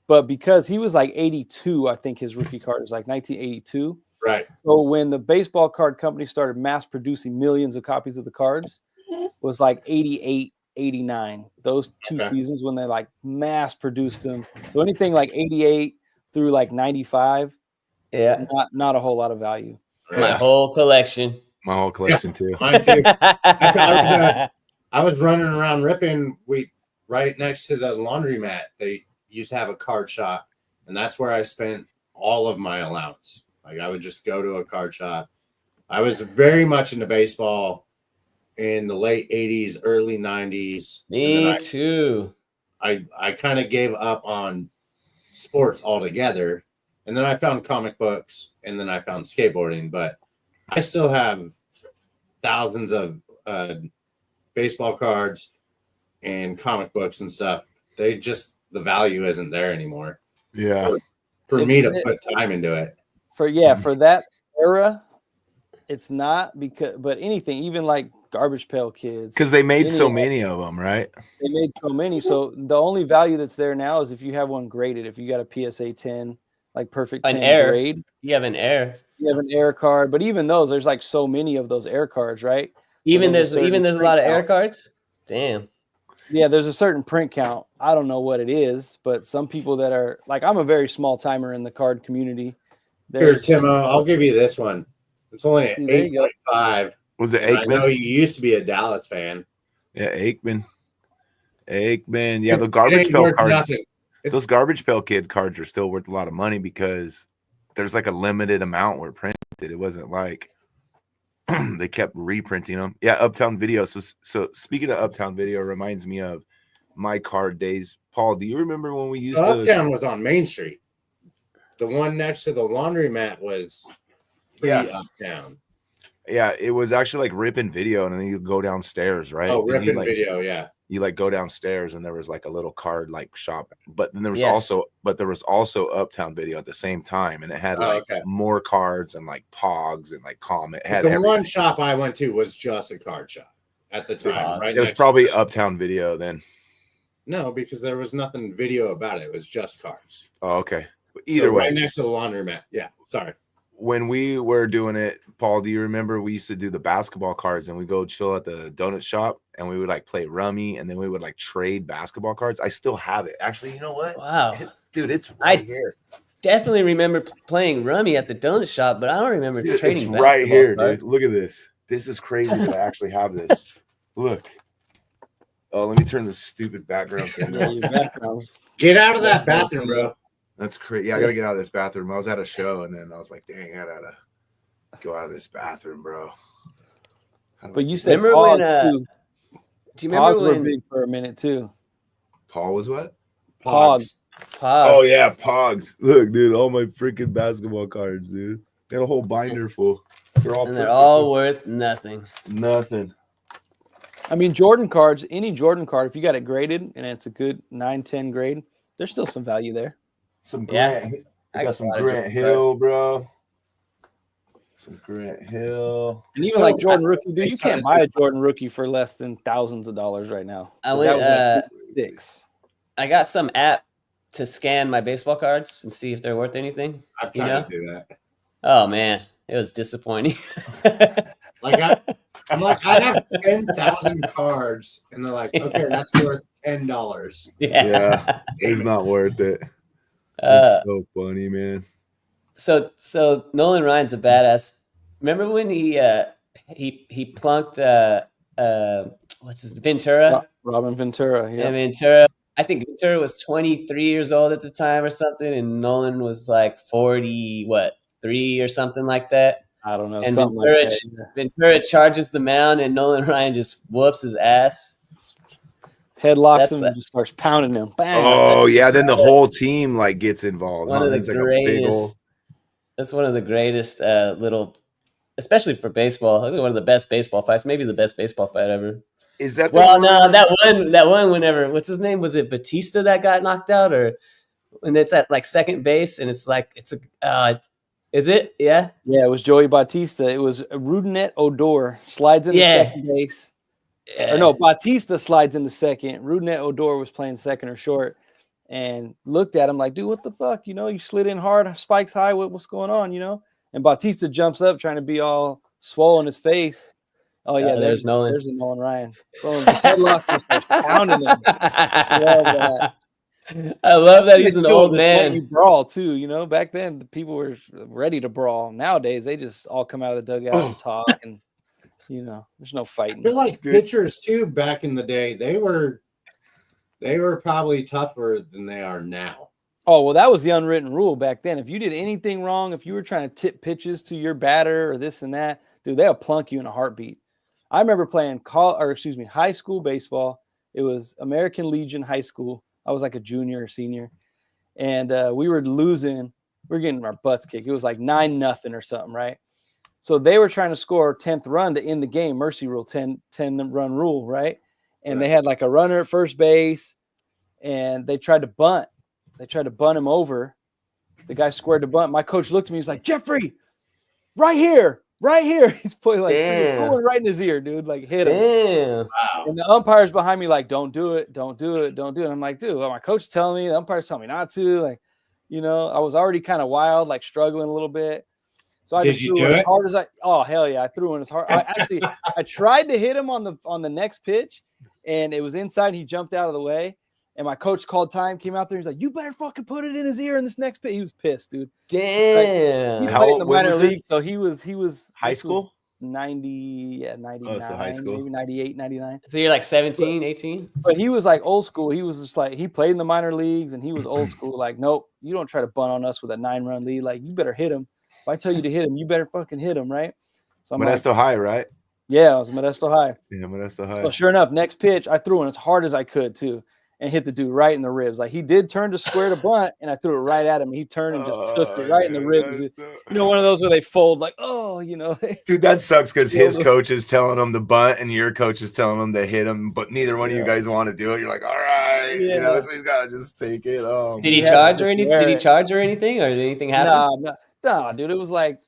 But because he was like 82, I think his rookie card was like 1982. Right. So when the baseball card company started mass producing millions of copies of the cards, was like 88, 89. Those two Okay. seasons when they like mass produced them. So anything like 88 through like 95, Yeah, not a whole lot of value. my Yeah. whole collection. My whole collection too. Mine too. I was running around Ripon. Right next to the laundromat. They used to have a card shop, and that's where I spent all of my allowance. Like I would just go to a card shop. I was very much into baseball in the late '80s, early '90s. Me too. I kind of gave up on sports altogether, and then I found comic books, and then I found skateboarding. But I still have thousands of baseball cards and comic books and stuff. The value isn't there anymore Yeah. for me to put time into it. For that era, it's not but anything, even like Garbage Pail Kids, Because they made so any- many of them, right? they made so many. So the only value that's there now is if you have one graded. If you got a PSA 10, like perfect 10 An air. grade, You have an air. you have an air card. But even those, there's like so many of those air cards, right? Even there's a there's certain a lot of print air count. cards. Damn. Yeah, there's a certain print count. I don't know what it is, but some people that are like, I'm a very small timer in the card community. Here, There's Timo, I'll give you this one. It's only See, an there you go. 8.5. Was it And I know Aikman? you used to be a Dallas fan. Yeah, Aikman. Yeah, the It garbage ain't pail worth cards. nothing. Those garbage pail kid cards are still worth a lot of money because there's like a limited amount were printed. It wasn't like they kept reprinting them. Yeah, Uptown Video. So speaking of Uptown Video, reminds me of my card days. Paul, do you remember when we used So to? Uptown was on Main Street. The one next to the laundromat was Uptown. Yeah, it was actually like Ripon Video, and then you go downstairs, right? Oh, And you, Ripon Video, yeah. You like go downstairs, and there was like a little card like shop, but then there was Yes. also Uptown Video at the same time, and it had like more cards and like Pogs and like Comet. It had The everything. one shop I went to was just a card shop at the time. Right, It was next probably to Uptown Video then. No, because there was nothing video about it. It was just cards. Oh, okay. But So either way, right next to the laundromat. Yeah, sorry. when we were doing it, Paul, do you remember we used to do the basketball cards and we go chill at the donut shop and we would like play rummy and then we would like trade basketball cards? I still have it. Actually, you know what? Wow. It's right here. Definitely remember playing rummy at the donut shop, but I don't remember Dude, trading it's basketball right here, cards. dude. Look at this. This is crazy that I actually have this. Look. Oh, let me turn this stupid background thing Yeah, off. your background's Get out of that bathroom, bro. That's crazy. Yeah, I gotta get out of this bathroom. I was at a show and then I was like, dang, I gotta go out of this bathroom, bro. But you said Remember Pogs, when, too. Do you remember Pogs were when big for a minute too. Paul was what? Pogs. Pogs? Oh yeah, Pogs. Look, dude, all my freaking basketball cards, dude. Got a whole binder full. They're all And they're perfect. all worth nothing. Nothing. I mean, Jordan cards, any Jordan card, if you got it graded and it's a good 9-10 grade, there's still some value there. Some Yeah. Grant. I I got got some a lot of Grant Jordan Hill, bro. Some Grant Hill. And even So, like Jordan rookie, dude, they you can't started buy a Jordan rookie for less than thousands of dollars right now. I 'Cause went, that was like 6. I got some app to scan my baseball cards and see if they're worth anything. I've You tried know? to do that. Oh man, it was disappointing. Like I'm like, I have 10,000 cards, and they're like, okay, that's worth $10. Yeah. It's not worth it. Uh, It's so funny, man. so Nolan Ryan's a badass. Remember when he plunked what's his Ventura? Robin Ventura. Yeah. And Ventura, I think Ventura was 23 years old at the time or something, and Nolan was like 3 or something like that. I don't know. And Something Ventura, like that. Yeah. Ventura charges the mound, and Nolan Ryan just whoops his ass. Headlocks That's him and just starts pounding him. Bam. Oh yeah, then the whole team like gets involved. One Huh? of the It's like a big greatest. old. That's one of the greatest little, especially for baseball. I think one of the best baseball fights, maybe the best baseball fight ever. Is that the Well, one? no, that one. Whenever, what's his name? Was it Batista that got knocked out, or when it's at like second base and it's like is it? Yeah. Yeah, it was Joey Bautista. It was Rudinet Odor slides into second base. Or no, Bautista slides into second. Rudinet Odor was playing second or short and looked at him like, dude, what the fuck? You know, you slid in hard, spikes high. What's going on? You know? And Bautista jumps up trying to be all swollen his face. Oh, yeah, there's Nolan. There's a Nolan Ryan. Boom, just headlock and starts pounding him. Love that. I love that he's an old man. You brawl too, you know. Back then, the people were ready to brawl. Nowadays, they just all come out of the dugout and talk, and you know, there's no I fighting. feel like pitchers too. Back in the day, they were probably tougher than they are now. Oh well, that was the unwritten rule back then. If you did anything wrong, if you were trying to tip pitches to your batter or this and that, dude, they'll plunk you in a heartbeat. I remember playing high school baseball. It was American Legion High School. I was like a junior or senior, and we were losing. We were getting our butts kicked. It was like 9-0 or something, right? So they were trying to score 10th run to end the game. Mercy rule, 10 run rule, right? And they had like a runner at first base, and they tried to bunt. They tried to bunt him over. The guy squared the bunt. My coach looked at me. He's like, Jeffrey, right here. He's putting like going right in his ear, dude. Like hit him. Damn. Wow. And the umpire's behind me, like, don't do it. And I'm like, dude, my coach is telling me, the umpire's telling me not to. Like, you know, I was already kind of wild, like struggling a little bit. So I just threw it as hard as oh hell yeah, I threw it as hard. I tried to hit him on the next pitch, and it was inside, and he jumped out of the way. And my coach called time, came out there. He's like, you better fucking put it in his ear in this next pitch. He was pissed, dude. Damn. He played in the minor league, so he was high school? 99, so high school. maybe 98, 99. So you're like 17, 18? But he was like old school. He was just like, he played in the minor leagues, and he was old school. Like, nope, you don't try to bunt on us with a 9-run lead. Like, you better hit him. If I tell you to hit him, you better fucking hit him, right? So I'm Modesto High, right? Yeah, it was Modesto High. Yeah, Modesto High. So sure enough, next pitch, I threw it as hard as I could too, and hit the dude right in the ribs. Like he did turn to square to bunt, and I threw it right at him. He turned and just took it right in the ribs. You know, one of those where they fold, like, oh, you know. Dude, that sucks because his coach is telling him to bunt, and your coach is telling him to hit him, but neither one of you guys want to do it. You're like, all right, you know, so he's got to just take it. Did he charge or anything? Did he charge or anything, or did anything happen? No, dude, it was like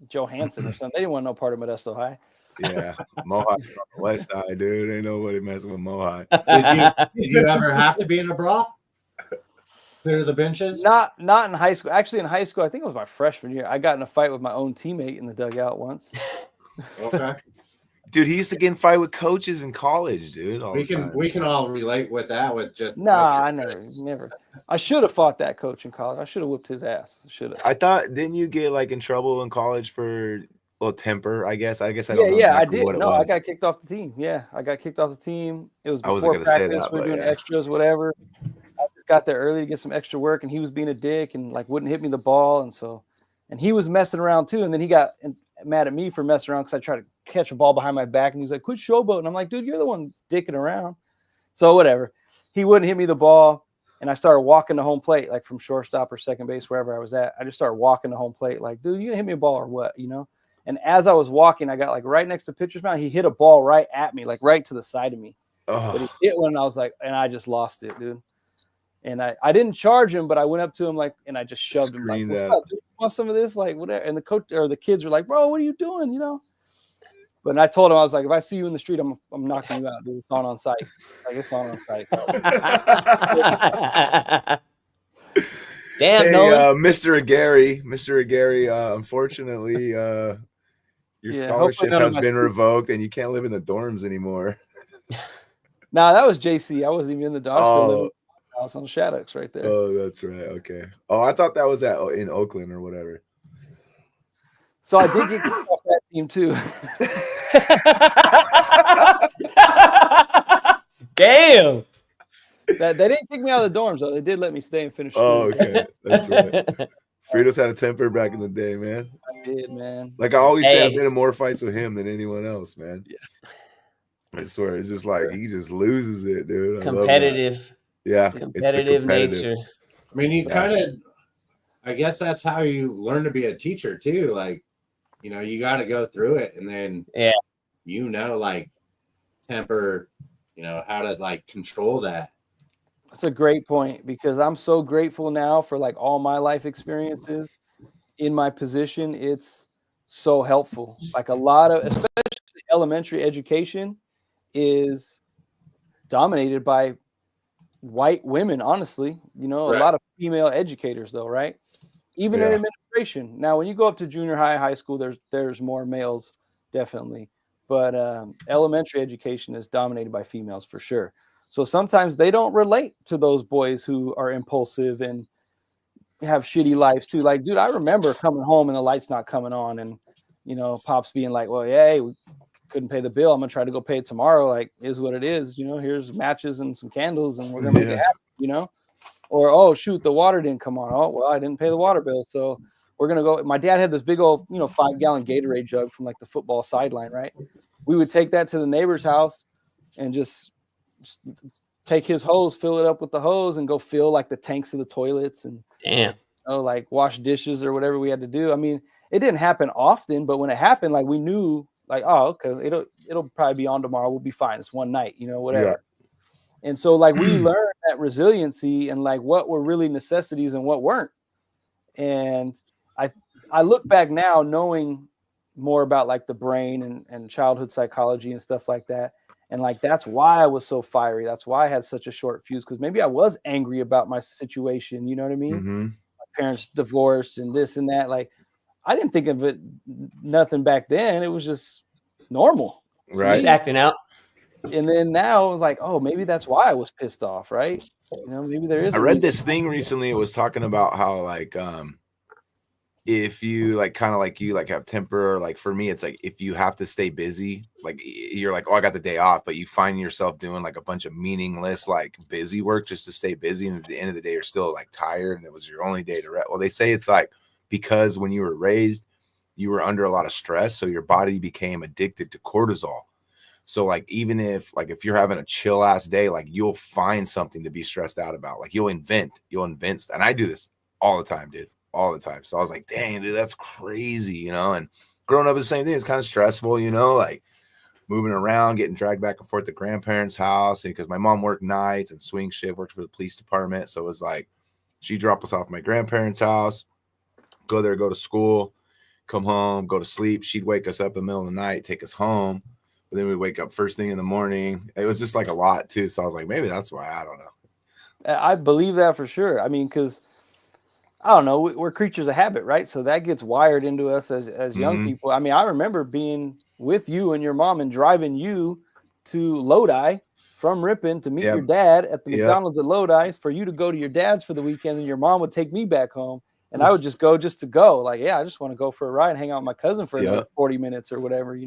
Johansson or something. They didn't want no part of Modesto High. Yeah, Mohawk on the west side, dude. Ain't nobody messing with Mohawk. Did you ever have to be in a brawl? Clear the benches? Not in high school. Actually, in high school, I think it was my freshman year. I got in a fight with my own teammate in the dugout once. Okay. Dude, he used to get in fight with coaches in college, dude. We can all relate with that. With just I never. I should have fought that coach in college. I should have whipped his ass. I thought, didn't you get like in trouble in college for little temper? I guess I don't know. Yeah, I did. No, I got kicked off the team. Yeah, I got kicked off the team. It was before practice. We were doing extras, whatever. I just got there early to get some extra work, and he was being a dick and like wouldn't hit me the ball, and he was messing around too. And then he got mad at me for messing around because I tried to catch a ball behind my back, and he's like, "Quit showboating." I'm like, "Dude, you're the one dicking around." So whatever. He wouldn't hit me the ball, and I started walking to home plate, like from shortstop or second base, wherever I was at. I just started walking to home plate, like, "Dude, you gonna hit me a ball or what?" You know. And as I was walking, I got like right next to pitcher's mound. He hit a ball right at me, like right to the side of me. But he hit one, and I was like, and I just lost it, dude. And I didn't charge him, but I went up to him like, and I just shoved him like, Screen what's that. up? Dude? You want some of this? Like, whatever. And the coach or the kids were like, bro, what are you doing? You know? But I told him, I was like, if I see you in the street, I'm knocking you out, dude. It's on site. Like, it's on site. Damn, Hey, Nolan. Mr. Aguirre, unfortunately, your Yeah, hopefully scholarship none of has my been students- revoked and you can't live in the dorms anymore. Nah, that was JC. I wasn't even in the dog. Still living in the house on Shaddocks right there. Oh, that's right. Okay. Oh, I thought that was in Oakland or whatever. So I did get kicked off that team too. Damn. They didn't kick me out of the dorms though. They did let me stay and finish school. Oh, okay. That's right. Fritos had a temper back in the day, man. I did, man. Like I always say, I've Hey. been in more fights with him than anyone else, man. Yeah. I swear, it's just like he just loses it, dude. I love that. Competitive. Yeah, it's the Competitive competitive. nature. I mean, you kind of, I guess that's how you learn to be a teacher too. Like, you know, you got to go through it, and then like temper, how to like control that. That's a great point because I'm so grateful now for like all my life experiences in my position. It's so helpful. Like a lot of, especially elementary education is dominated by white women, honestly. A lot of female educators though, right? Even in administration. Now, when you go up to junior high school, there's more males, definitely. But elementary education is dominated by females for sure. So sometimes they don't relate to those boys who are impulsive and have shitty lives too. Like, dude, I remember coming home and the light's not coming on, and pops being like, "Well, yeah, we couldn't pay the bill. I'm gonna try to go pay it tomorrow. Like, is what it is. Here's matches and some candles, and we're gonna make it happen." Or, oh shoot, the water didn't come on. Oh well, I didn't pay the water bill, so we're gonna go. My dad had this big old 5-gallon Gatorade jug from like the football sideline, right? We would take that to the neighbor's house and just take his hose, fill it up with the hose, and go fill like the tanks of the toilets and like wash dishes or whatever we had to do. I mean, it didn't happen often, but when it happened, like we knew, like, oh, okay, it'll probably be on tomorrow. We'll be fine. It's one night, whatever. Yeah. And so like we learned that resiliency and like what were really necessities and what weren't. And I look back now knowing more about like the brain and childhood psychology and stuff like that. And like, that's why I was so fiery. That's why I had such a short fuse, because maybe I was angry about my situation. You know what I mean? Mm-hmm. My parents divorced and this and that. Like, I didn't think of it nothing back then. It was just normal. Right. Just acting out. And then now it was like, oh, maybe that's why I was pissed off, right? Maybe there is. I read this thing recently. It was talking about how like if you like kind of like you like have temper, like for me, it's like if you have to stay busy, like you're like, oh, I got the day off, but you find yourself doing like a bunch of meaningless, like busy work just to stay busy. And at the end of the day, you're still like tired and it was your only day to rest. Well, they say it's like because when you were raised, you were under a lot of stress. So your body became addicted to cortisol. So like, even if you're having a chill ass day, like you'll find something to be stressed out about. Like you'll invent. And I do this all the time, dude. All the time. So I was like, dang, dude, that's crazy, and growing up is the same thing. It's kind of stressful, like moving around, getting dragged back and forth to grandparents' house. And because my mom worked nights and swing shift, worked for the police department. So it was like, she'd drop us off at my grandparents' house, go there, go to school, come home, go to sleep. She'd wake us up in the middle of the night, take us home. But then we'd wake up first thing in the morning. It was just like a lot too. So I was like, maybe that's why. I don't know. I believe that for sure. I mean, because I don't know, we're creatures of habit, right? So that gets wired into us as young people. I mean, I remember being with you and your mom and driving you to Lodi from Ripon to meet your dad at the McDonald's at Lodi for you to go to your dad's for the weekend, and your mom would take me back home. And I would just go to go. Like, I just want to go for a ride and hang out with my cousin for another 40 minutes or whatever,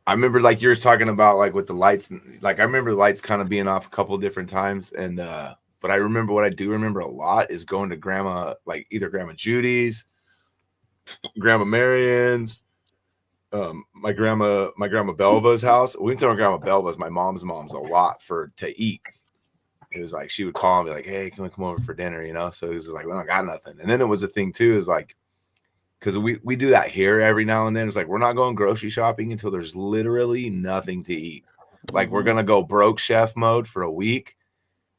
I remember like you were talking about like with the lights, like I remember the lights kind of being off a couple of different times. And but I remember what I do remember a lot is going to grandma, like either Grandma Judy's, Grandma Marion's, my grandma Belva's house. We went to our Grandma Belva's, my mom's a lot to eat. It was like she would call and be like, hey, can we come over for dinner? So it was like, well, I got nothing. And then it was a thing too, is like, because we do that here every now and then. It's like we're not going grocery shopping until there's literally nothing to eat. Like we're gonna go broke chef mode for a week,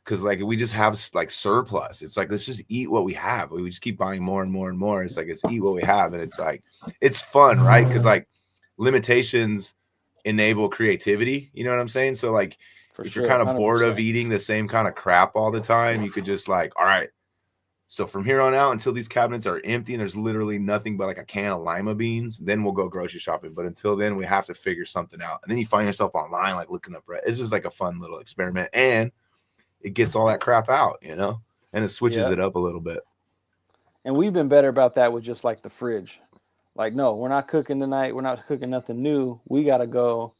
because like we just have like surplus. It's like, let's just eat what we have. We just keep buying more and more and more. It's like, it's eat what we have. And it's like, it's fun, right? Because like limitations enable creativity. You know what I'm saying? So like, if you're kind of bored of eating the same kind of crap all the time, you could just like, all right, so from here on out until these cabinets are empty and there's literally nothing but like a can of lima beans, then we'll go grocery shopping. But until then, we have to figure something out. And then you find yourself online, like looking up. It's just like a fun little experiment, and it gets all that crap out, you know, and it switches it up a little bit. And we've been better about that with just like the fridge. Like, no, we're not cooking tonight. We're not cooking nothing new. We got to go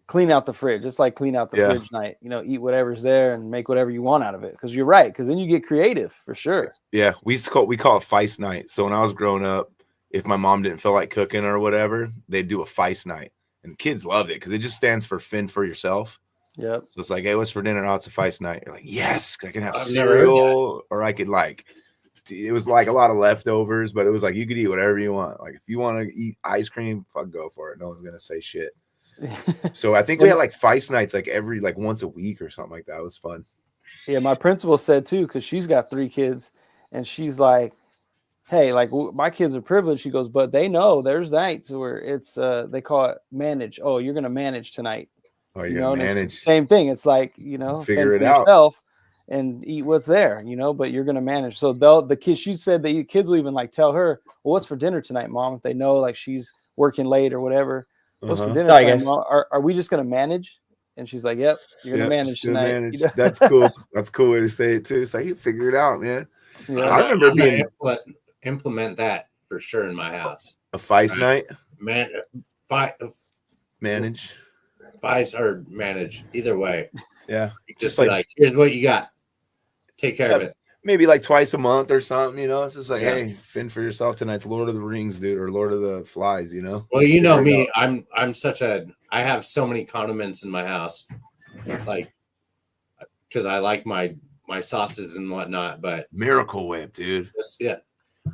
clean out the fridge. It's like clean out the fridge night, you know, eat whatever's there and make whatever you want out of it. Because you're right. Because then you get creative for sure. Yeah. We call it feist night. So when I was growing up, if my mom didn't feel like cooking or whatever, they'd do a feist night. And the kids loved it because it just stands for fend for yourself. Yep. So it's like, hey, what's for dinner? Oh, it's a feist night. You're like, yes, I can have cereal, or I could like, it was like a lot of leftovers, but it was like, you could eat whatever you want. Like if you want to eat ice cream, fuck, go for it. No one's going to say shit. So I think we had like feist nights like every like once a week or something like that. It was fun. Yeah, my principal said too, because she's got 3 kids, and she's like, hey, like my kids are privileged. She goes, but they know there's nights where it's they call it manage. Oh, you're gonna manage tonight. Oh, you're gonna manage. Same thing. It's like, you know, figure it out yourself and eat what's there, you know, but you're gonna manage. So the kids, she said the kids will even like tell her, well, what's for dinner tonight, Mom? If they know like she's working late or whatever. What's for dinner? Are we just gonna manage? And she's like, "Yep, you're gonna manage tonight." Manage. That's cool. That's cool way to say it too. So you figure it out, man. Yeah. I remember being implement that for sure in my house. A feist night, manage, feist or manage. Either way, yeah. Just like here's what you got. Take care of it. Maybe like twice a month or something, you know. It's just like, hey, fend for yourself tonight's Lord of the Rings, dude, or Lord of the Flies, you know. Well, you know me, I have so many condiments in my house, like because I like my sauces and whatnot. But Miracle Whip, dude.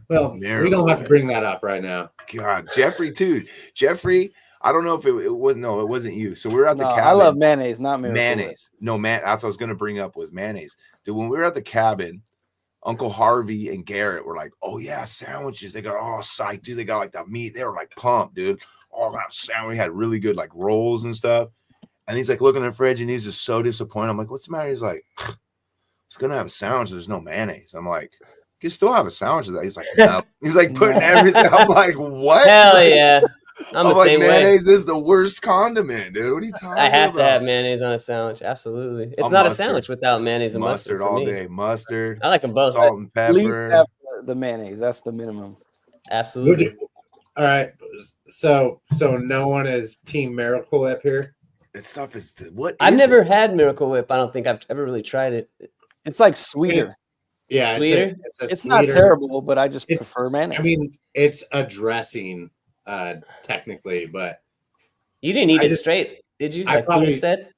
Well, we don't have to bring that up right now. God, Jeffrey, dude. Jeffrey, I don't know if it was it wasn't you. So we were at the cabin. I love mayonnaise, not Miracle mayonnaise. Whip. No, man, that's what I was gonna bring up was mayonnaise. Dude, when we were at the cabin, Uncle Harvey and Garrett were like, oh yeah, sandwiches. They got all psyched, dude. They got like the meat. They were like pumped, dude. All that sandwich. We had really good like rolls and stuff. And he's like looking in the fridge and he's just so disappointed. I'm like, what's the matter? He's like, I was gonna have a sandwich. There's no mayonnaise. I'm like, you can still have a sandwich of that. He's like, no. He's like putting everything. I'm like, what? Hell yeah. I'm the like, same mayonnaise way. is the worst condiment, dude. What are you talking about? I have to have mayonnaise on a sandwich. Absolutely. It's not a sandwich without mayonnaise and mustard all me. day. Mustard. I like them both. Salt and pepper. At least have the mayonnaise. That's the minimum. Absolutely. All right. So no one is Team Miracle Whip here. That stuff is what? I've never had Miracle Whip. I don't think I've ever really tried it. It's like sweeter. Yeah, sweeter. It's not terrible, but I just prefer mayonnaise. I mean, it's a dressing, technically, but you didn't eat it straight, did you? Like Peter said,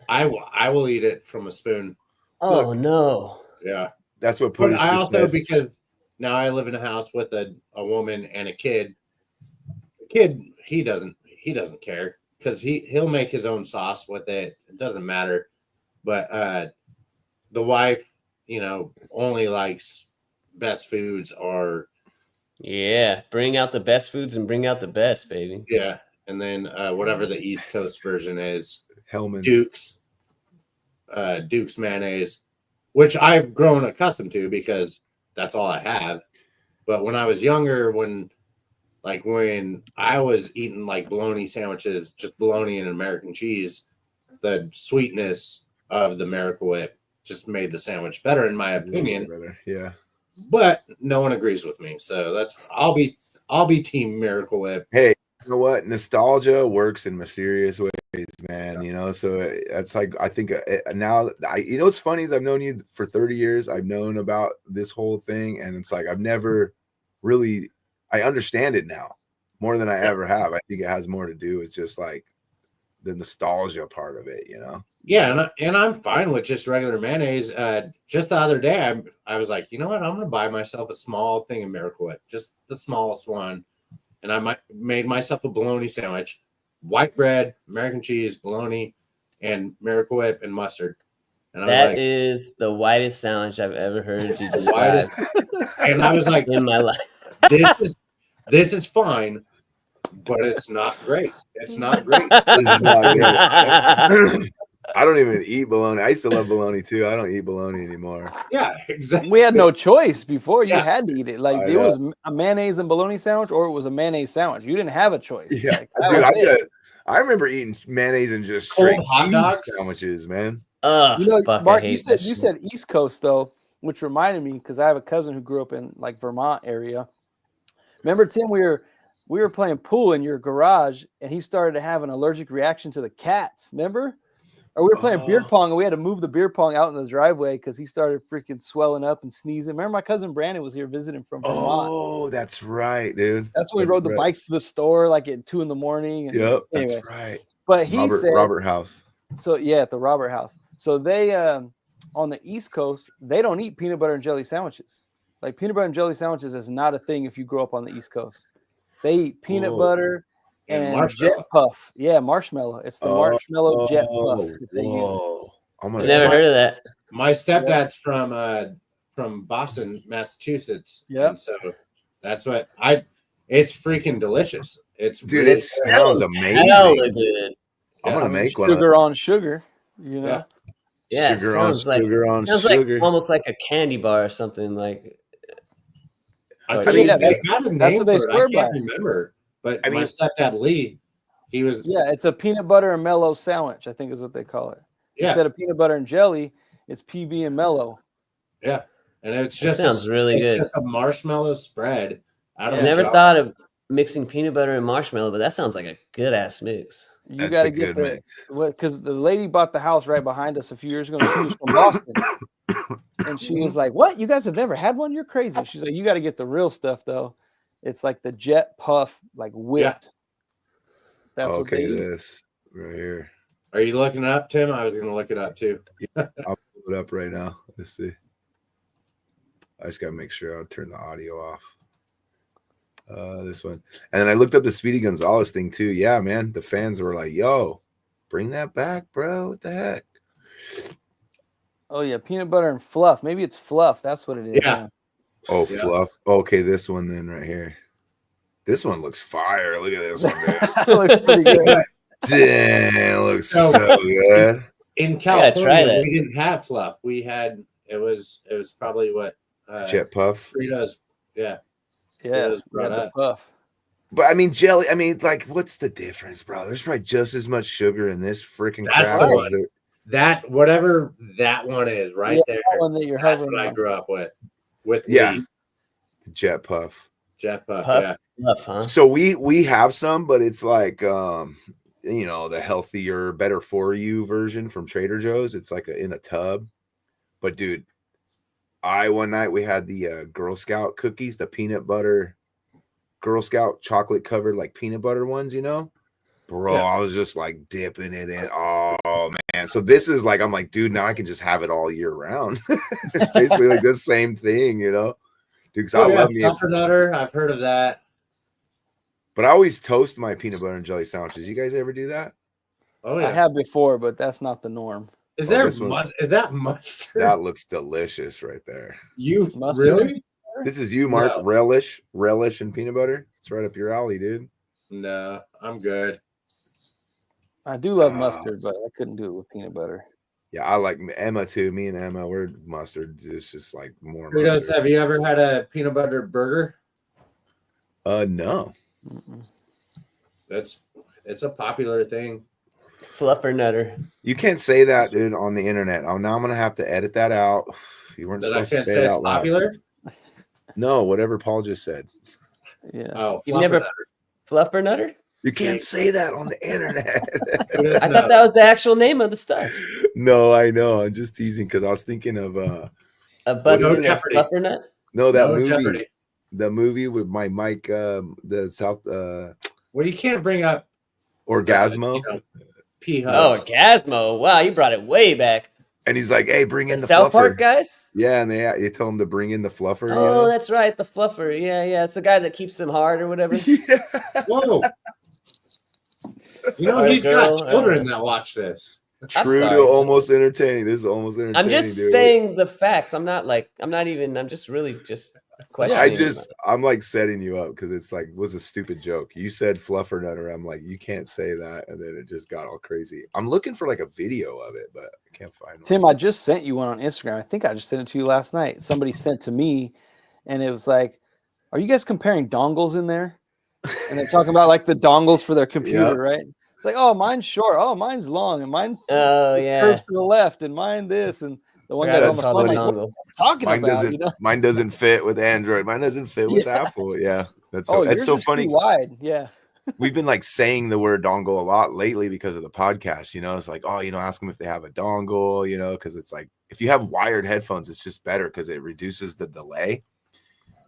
I will eat it from a spoon. Oh no! Yeah, that's what Peter said. I also said. Because now I live in a house with a woman and a kid. The kid, he doesn't care because he'll make his own sauce with it. It doesn't matter. But the wife, you know, only likes best foods or bring out the best foods and bring out the best, baby. Yeah, and then whatever the East Coast version is, Hellman's. Duke's mayonnaise, which I've grown accustomed to because that's all I have. But when I was younger, when I was eating like bologna sandwiches, just bologna and American cheese, the sweetness of the Miracle Whip just made the sandwich better, in my opinion. Yeah. But no one agrees with me, so I'll be Team Miracle Whip. Hey, you know what? Nostalgia works in mysterious ways, man. You know, so that's like, I think now you know what's funny is I've known you for 30 years. I've known about this whole thing, and it's like I've never really. I understand it now more than I ever have. I think it has more to do with just like the nostalgia part of it, you know? Yeah, and I'm fine with just regular mayonnaise. Just the other day, I was like, you know what? I'm gonna buy myself a small thing of Miracle Whip, just the smallest one, and I made myself a bologna sandwich, white bread, American cheese, bologna, and Miracle Whip and mustard, And I was That like, is the whitest sandwich I've ever heard you It's the describe and I was like, in my life. this is fine, but it's not great. It's not great. It's not great. I don't even eat bologna. I used to love bologna too. I don't eat bologna anymore. Yeah, exactly. We had no choice before. You Yeah. had to eat it. Like I it know. was a mayonnaise and bologna sandwich, or it was a mayonnaise sandwich. You didn't have a choice. Yeah, Like, that dude, was it. I remember eating mayonnaise and just Cold straight hot cheese dogs? sandwiches, man. Oh, You know, fuck, Mark, I you hate that said shit. East Coast though, which reminded me because I have a cousin who grew up in like Vermont area. Remember, Tim, we were playing pool in your garage, and he started to have an allergic reaction to the cats. Remember? Or we were playing beer Oh. pong, and we had to move the beer pong out in the driveway because he started freaking swelling up and sneezing. Remember, my cousin Brandon was here visiting from Vermont. Oh, that's right, dude. That's when we rode the bikes to the store like at 2 a.m. And Yep, anyway, that's right. but he said Robert House. so. Yeah, at the Robert House. So they on the East Coast, they don't eat peanut butter and jelly sandwiches. Like peanut butter and jelly sandwiches is not a thing if you grow up on the East Coast. They eat peanut Whoa. butter And and marshmallow. jet puff. Yeah, marshmallow. It's the marshmallow jet puff. Oh, that they use. whoa. I'm I've gonna never That's heard of that. My stepdad's from Boston, Massachusetts. Yep. And so that's what it's freaking delicious. It's dude, really it sounds amazing. Hella good. I'm gonna Yeah. make one. Sugar on sugar. You know. Yeah. Yeah, it Sugar on sounds like sugar on sounds sugar. like almost like a candy bar or something. Like I I mean, yeah, they have a name what they for it. I swear can't by. remember. But I mean- my stepdad Lee, he was Yeah, it's a peanut butter and mellow sandwich, I think is what they call it. yeah, Instead of peanut butter and jelly, it's PB and mellow. yeah. And it's That just sounds really it's good. just a marshmallow spread out of I a never jar. thought of mixing peanut butter and marshmallow, but that sounds like a good ass mix. You That's got to a get good the mix. because the lady bought the house right behind us a few years ago. And she was from Boston, and she was like, "What? You guys have never had one? You're crazy." She's like, "You got to get the real stuff though. It's like the jet puff, like whipped. That's what they Okay, use." this right here. Are you looking it up, Tim? I was gonna look it up too. I'll pull it up right now. Let's see. I just gotta make sure I'll turn the audio off. This one. And then I looked up the Speedy Gonzalez thing too. Yeah, man. The fans were like, yo, bring that back, bro. What the heck? Oh yeah, peanut butter and fluff. Maybe it's fluff. That's what it is. Yeah. Oh, Yeah. fluff. Okay, this one then right here. This one looks fire. Look at this one, dude. That looks pretty good. Damn, it looks So- so good. In gotta try California, that. we didn't have fluff. We had it was probably what Jet puff. Fritos. Yeah. Yeah, was brought yeah, the up. puff. But I mean, jelly. I mean, like, what's the difference, bro? There's probably just as much sugar in this freaking That's crap. the as one. there- That whatever that one is right Yeah, there. that one that you're That's hovering what I on. grew up with. Yeah. Lee, Jet puff. Jeff Puff. Puff. Yeah. Fluff, huh? So we have some, but it's like you know, the healthier, better for you version from Trader Joe's. It's like in a tub. But dude, one night we had the Girl Scout cookies, the peanut butter Girl Scout chocolate covered like peanut butter ones, you know? Bro, Yeah. I was just like dipping it in. Oh man. So this is like, I'm like, dude, now I can just have it all year round. It's basically like the same thing, you know? Dude, because I love me. Nutter. I've heard of that. But I always toast my peanut butter and jelly sandwiches. You guys ever do that? Oh I yeah. have before, but that's not the norm. Is Oh, there this one- is that mustard? That looks delicious right there. You Mustard? really? This is you, Mark. No. Relish and peanut butter. It's right up your alley, dude. No, I'm good. I do love Ah. mustard, but I couldn't do it with peanut butter. Yeah, I like Emma too. Me and Emma, we're mustard. It's just like more Fritos, mustard. have you ever had a peanut butter burger? No. Mm-mm. It's a popular thing. Fluffer nutter. You can't say that, dude, on the internet. Oh, now I'm gonna have to edit that out. You weren't That I supposed to can't say say it it's out loud. popular. No, whatever Paul just said. Yeah. Oh, You've never fluffer fluffer nutter? You can't say that on the internet. nutter. I thought that was the actual name of the stuff. No, I know. I'm just teasing because I was thinking of A busted No Jeopardy. fluffer nut? no that No movie. Jeopardy. The movie with my Mike, the South Well, you can't bring up Orgasmo. pea Oh, hubs. Gasmo. Wow, you brought it way back. And he's like, "Hey, bring in The the South fluffer." Park guys? Yeah, and they tell him to bring in the fluffer. you Oh, know? that's right. The fluffer. Yeah. It's the guy that keeps them hard or whatever. Yeah. Whoa. You know, Or a he's got girl, children that watch this. True to sorry. almost entertaining. This is almost entertaining. I'm just dude. saying the facts. I'm just really just questioning. I'm like setting you up because it's like was a stupid joke. You said fluffernutter. I'm like, you can't say that, and then it just got all crazy. I'm looking for like a video of it, but I can't find one. Tim, I just sent you one on Instagram. I think I just sent it to you last night. Somebody sent to me, and it was like, "Are you guys comparing dongles in there?" And they're talking about like the dongles for their computer, right? It's like, oh, mine's short. Oh, mine's long, and mine curves to the left, and mine this, and the one guy's on the phone like, what are you talking about? Mine doesn't fit with Android. Mine doesn't fit with Apple. Yeah, that's so. It's so funny. Too wide. Yeah. We've been like saying the word dongle a lot lately because of the podcast. You know, it's like, oh, ask them if they have a dongle. Because it's like if you have wired headphones, it's just better because it reduces the delay.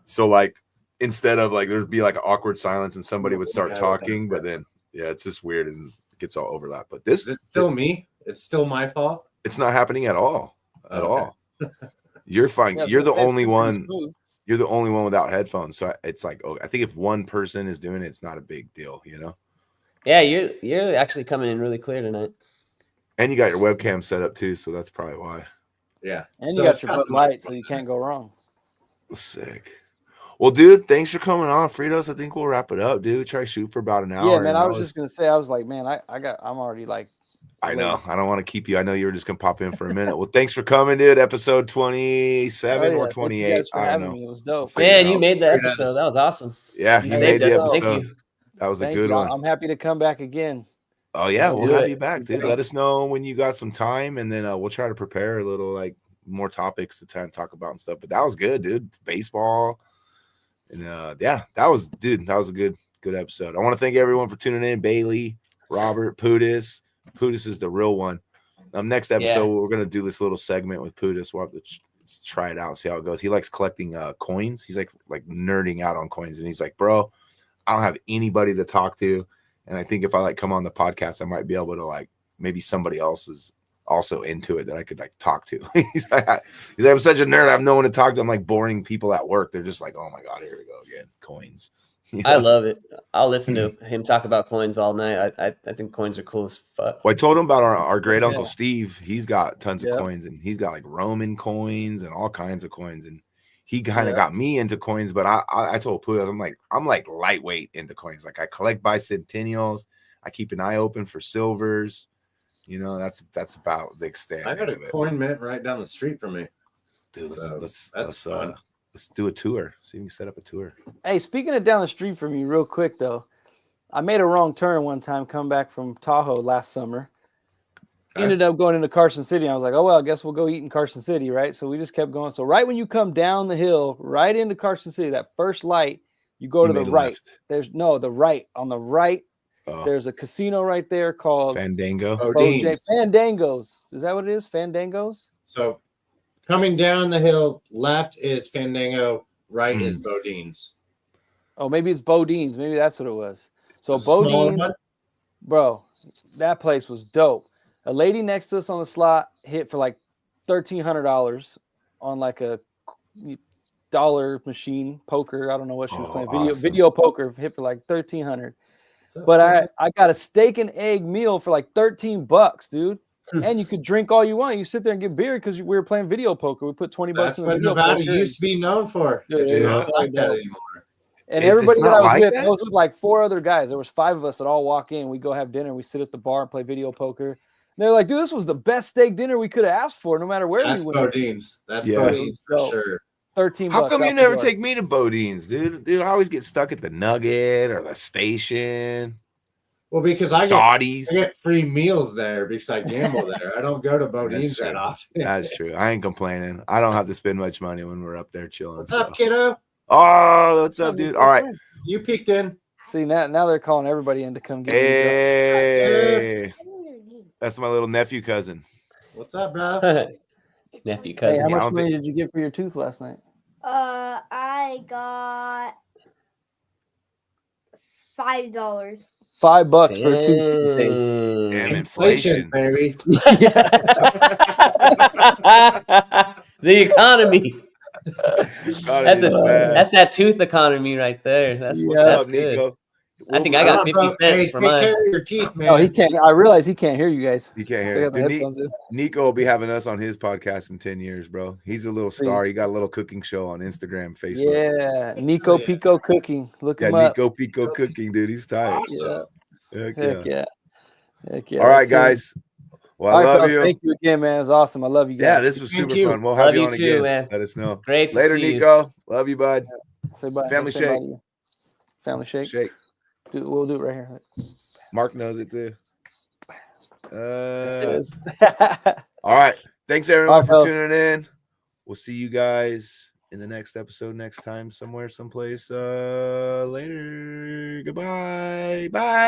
So like instead of like there'd be like an awkward silence and somebody would start talking, but then it's just weird and it gets all overlap. But this is still me. It's still my fault. It's not happening at all. At all. You're fine. You're the only one. You're the only one without headphones. So it's like, I think if one person is doing it, it's not a big deal, Yeah, you're actually coming in really clear tonight. And you got your webcam set up too, so that's probably why. Yeah. And you got your Bud Light, so you can't go wrong. Sick. Well, dude, thanks for coming on, Fritos. I think we'll wrap it up, dude. Try to shoot for about an hour. Yeah, man. I was just gonna say, I was like, man, I'm already like. I know. I don't want to keep you. I know you were just gonna pop in for a minute. Well, thanks for coming, dude. Episode 27 or 28. I don't know. It was dope. Man, you made the episode. That was awesome. Yeah, you saved us. Thank you. That was a good one. I'm happy to come back again. Oh yeah, we'll have you back, dude. Let us know when you got some time, and then we'll try to prepare a little like more topics to try and talk about and stuff. But that was good, dude. Baseball, and that was a good episode. I want to thank everyone for tuning in. Bailey, Robert, Pudis. Pudis is the real one. Next episode, we're gonna do this little segment with Pudis. We'll have to try it out, see how it goes. He likes collecting coins. He's like nerding out on coins, and he's like, bro, I don't have anybody to talk to. And I think if I like come on the podcast, I might be able to like maybe somebody else is also into it that I could like talk to. he's like, I'm such a nerd. I have no one to talk to. I'm like boring people at work. They're just like, oh my God, here we go again. Coins. I love it. I'll listen to him talk about coins all night. I think coins are cool as fuck. Well, I told him about our great uncle Steve. He's got tons of coins, and he's got like Roman coins and all kinds of coins. And he kind of got me into coins, but I told Puyas, I'm like lightweight into coins. Like I collect bicentennials. I keep an eye open for silvers. That's about the extent. I got a coin mint right down the street from me. Dude, let's do a tour. See if we can set up a tour. Hey, speaking of down the street from you, real quick though, I made a wrong turn one time coming back from Tahoe last summer. Ended up going into Carson City. I was like, oh well, I guess we'll go eat in Carson City, right? So we just kept going. So right when you come down the hill, right into Carson City, that first light, you go to the right. Left. There's the right. On the right, there's a casino right there called Fandango. Fandangos. Is that what it is? Fandangos? So coming down the hill, left is Fandango, right is Bodine's. Oh, maybe it's Bodine's. Maybe that's what it was. So Bodine's, bro, that place was dope. A lady next to us on the slot hit for like $1,300 on like a dollar machine poker. I don't know what she was playing. Video poker hit for like $1,300. But I got a steak and egg meal for like $13, dude. And you could drink all you want. You sit there and get beer because we were playing video poker. We put $20 That's in what video Nevada poker. used to be known for. It's not like that anymore. And everybody that I was with like 4 other guys. There was 5 of us that all walk in. We go have dinner. We sit at the bar and play video poker. And they're like, dude, this was the best steak dinner we could have asked for, no matter where we went. Bodine's. That's Bodine's for sure. $13. How come you never take me to Bodine's, dude? Dude, I always get stuck at the Nugget or the station. Well, because I get free meals there because I gamble there. I don't go to Bodine's that often. That's true. I ain't complaining. I don't have to spend much money when we're up there chilling. What's up, kiddo? Oh, what's up, dude? All right. You peeked in. See, now they're calling everybody in to come get me. That's my little nephew cousin. What's up, bro? Nephew cousin. Hey, how much money did you get for your tooth last night? I got $5. $5 for a tooth these days. Damn inflation, baby. The economy. That's that tooth economy right there. That's good. Nico? I think I got 50 Hey, cents for take mine. care of your teeth, man. Oh, he can't. I realize he can't hear you guys. You can't So I hear. got the Dude, headphones in. Nico will be having us on his podcast in 10 years, bro. He's a little See. star. He got a little cooking show on Instagram, Facebook. Yeah, Nico yeah. Pico Cooking. Look Yeah, him up. Nico Pico cooking, dude. He's tight. Awesome. Heck Heck yeah. yeah. Heck yeah. All right, that's him. guys. Well, All I right, love fellas. you. Thank you again, man. It was awesome. I love you guys. Yeah, this was Thank super you. fun. We'll have Love you you on too, again. man. Let us know. Great to Later, see you. Nico. Love you, bud. Say bye. Family Say bye shake. to you. Family shake. Shake. We'll do it right here. Mark knows it too. It is. All right. Thanks everyone All right, for fellas. tuning in. We'll see you guys in the next episode next time somewhere, someplace. Later. Goodbye. Bye.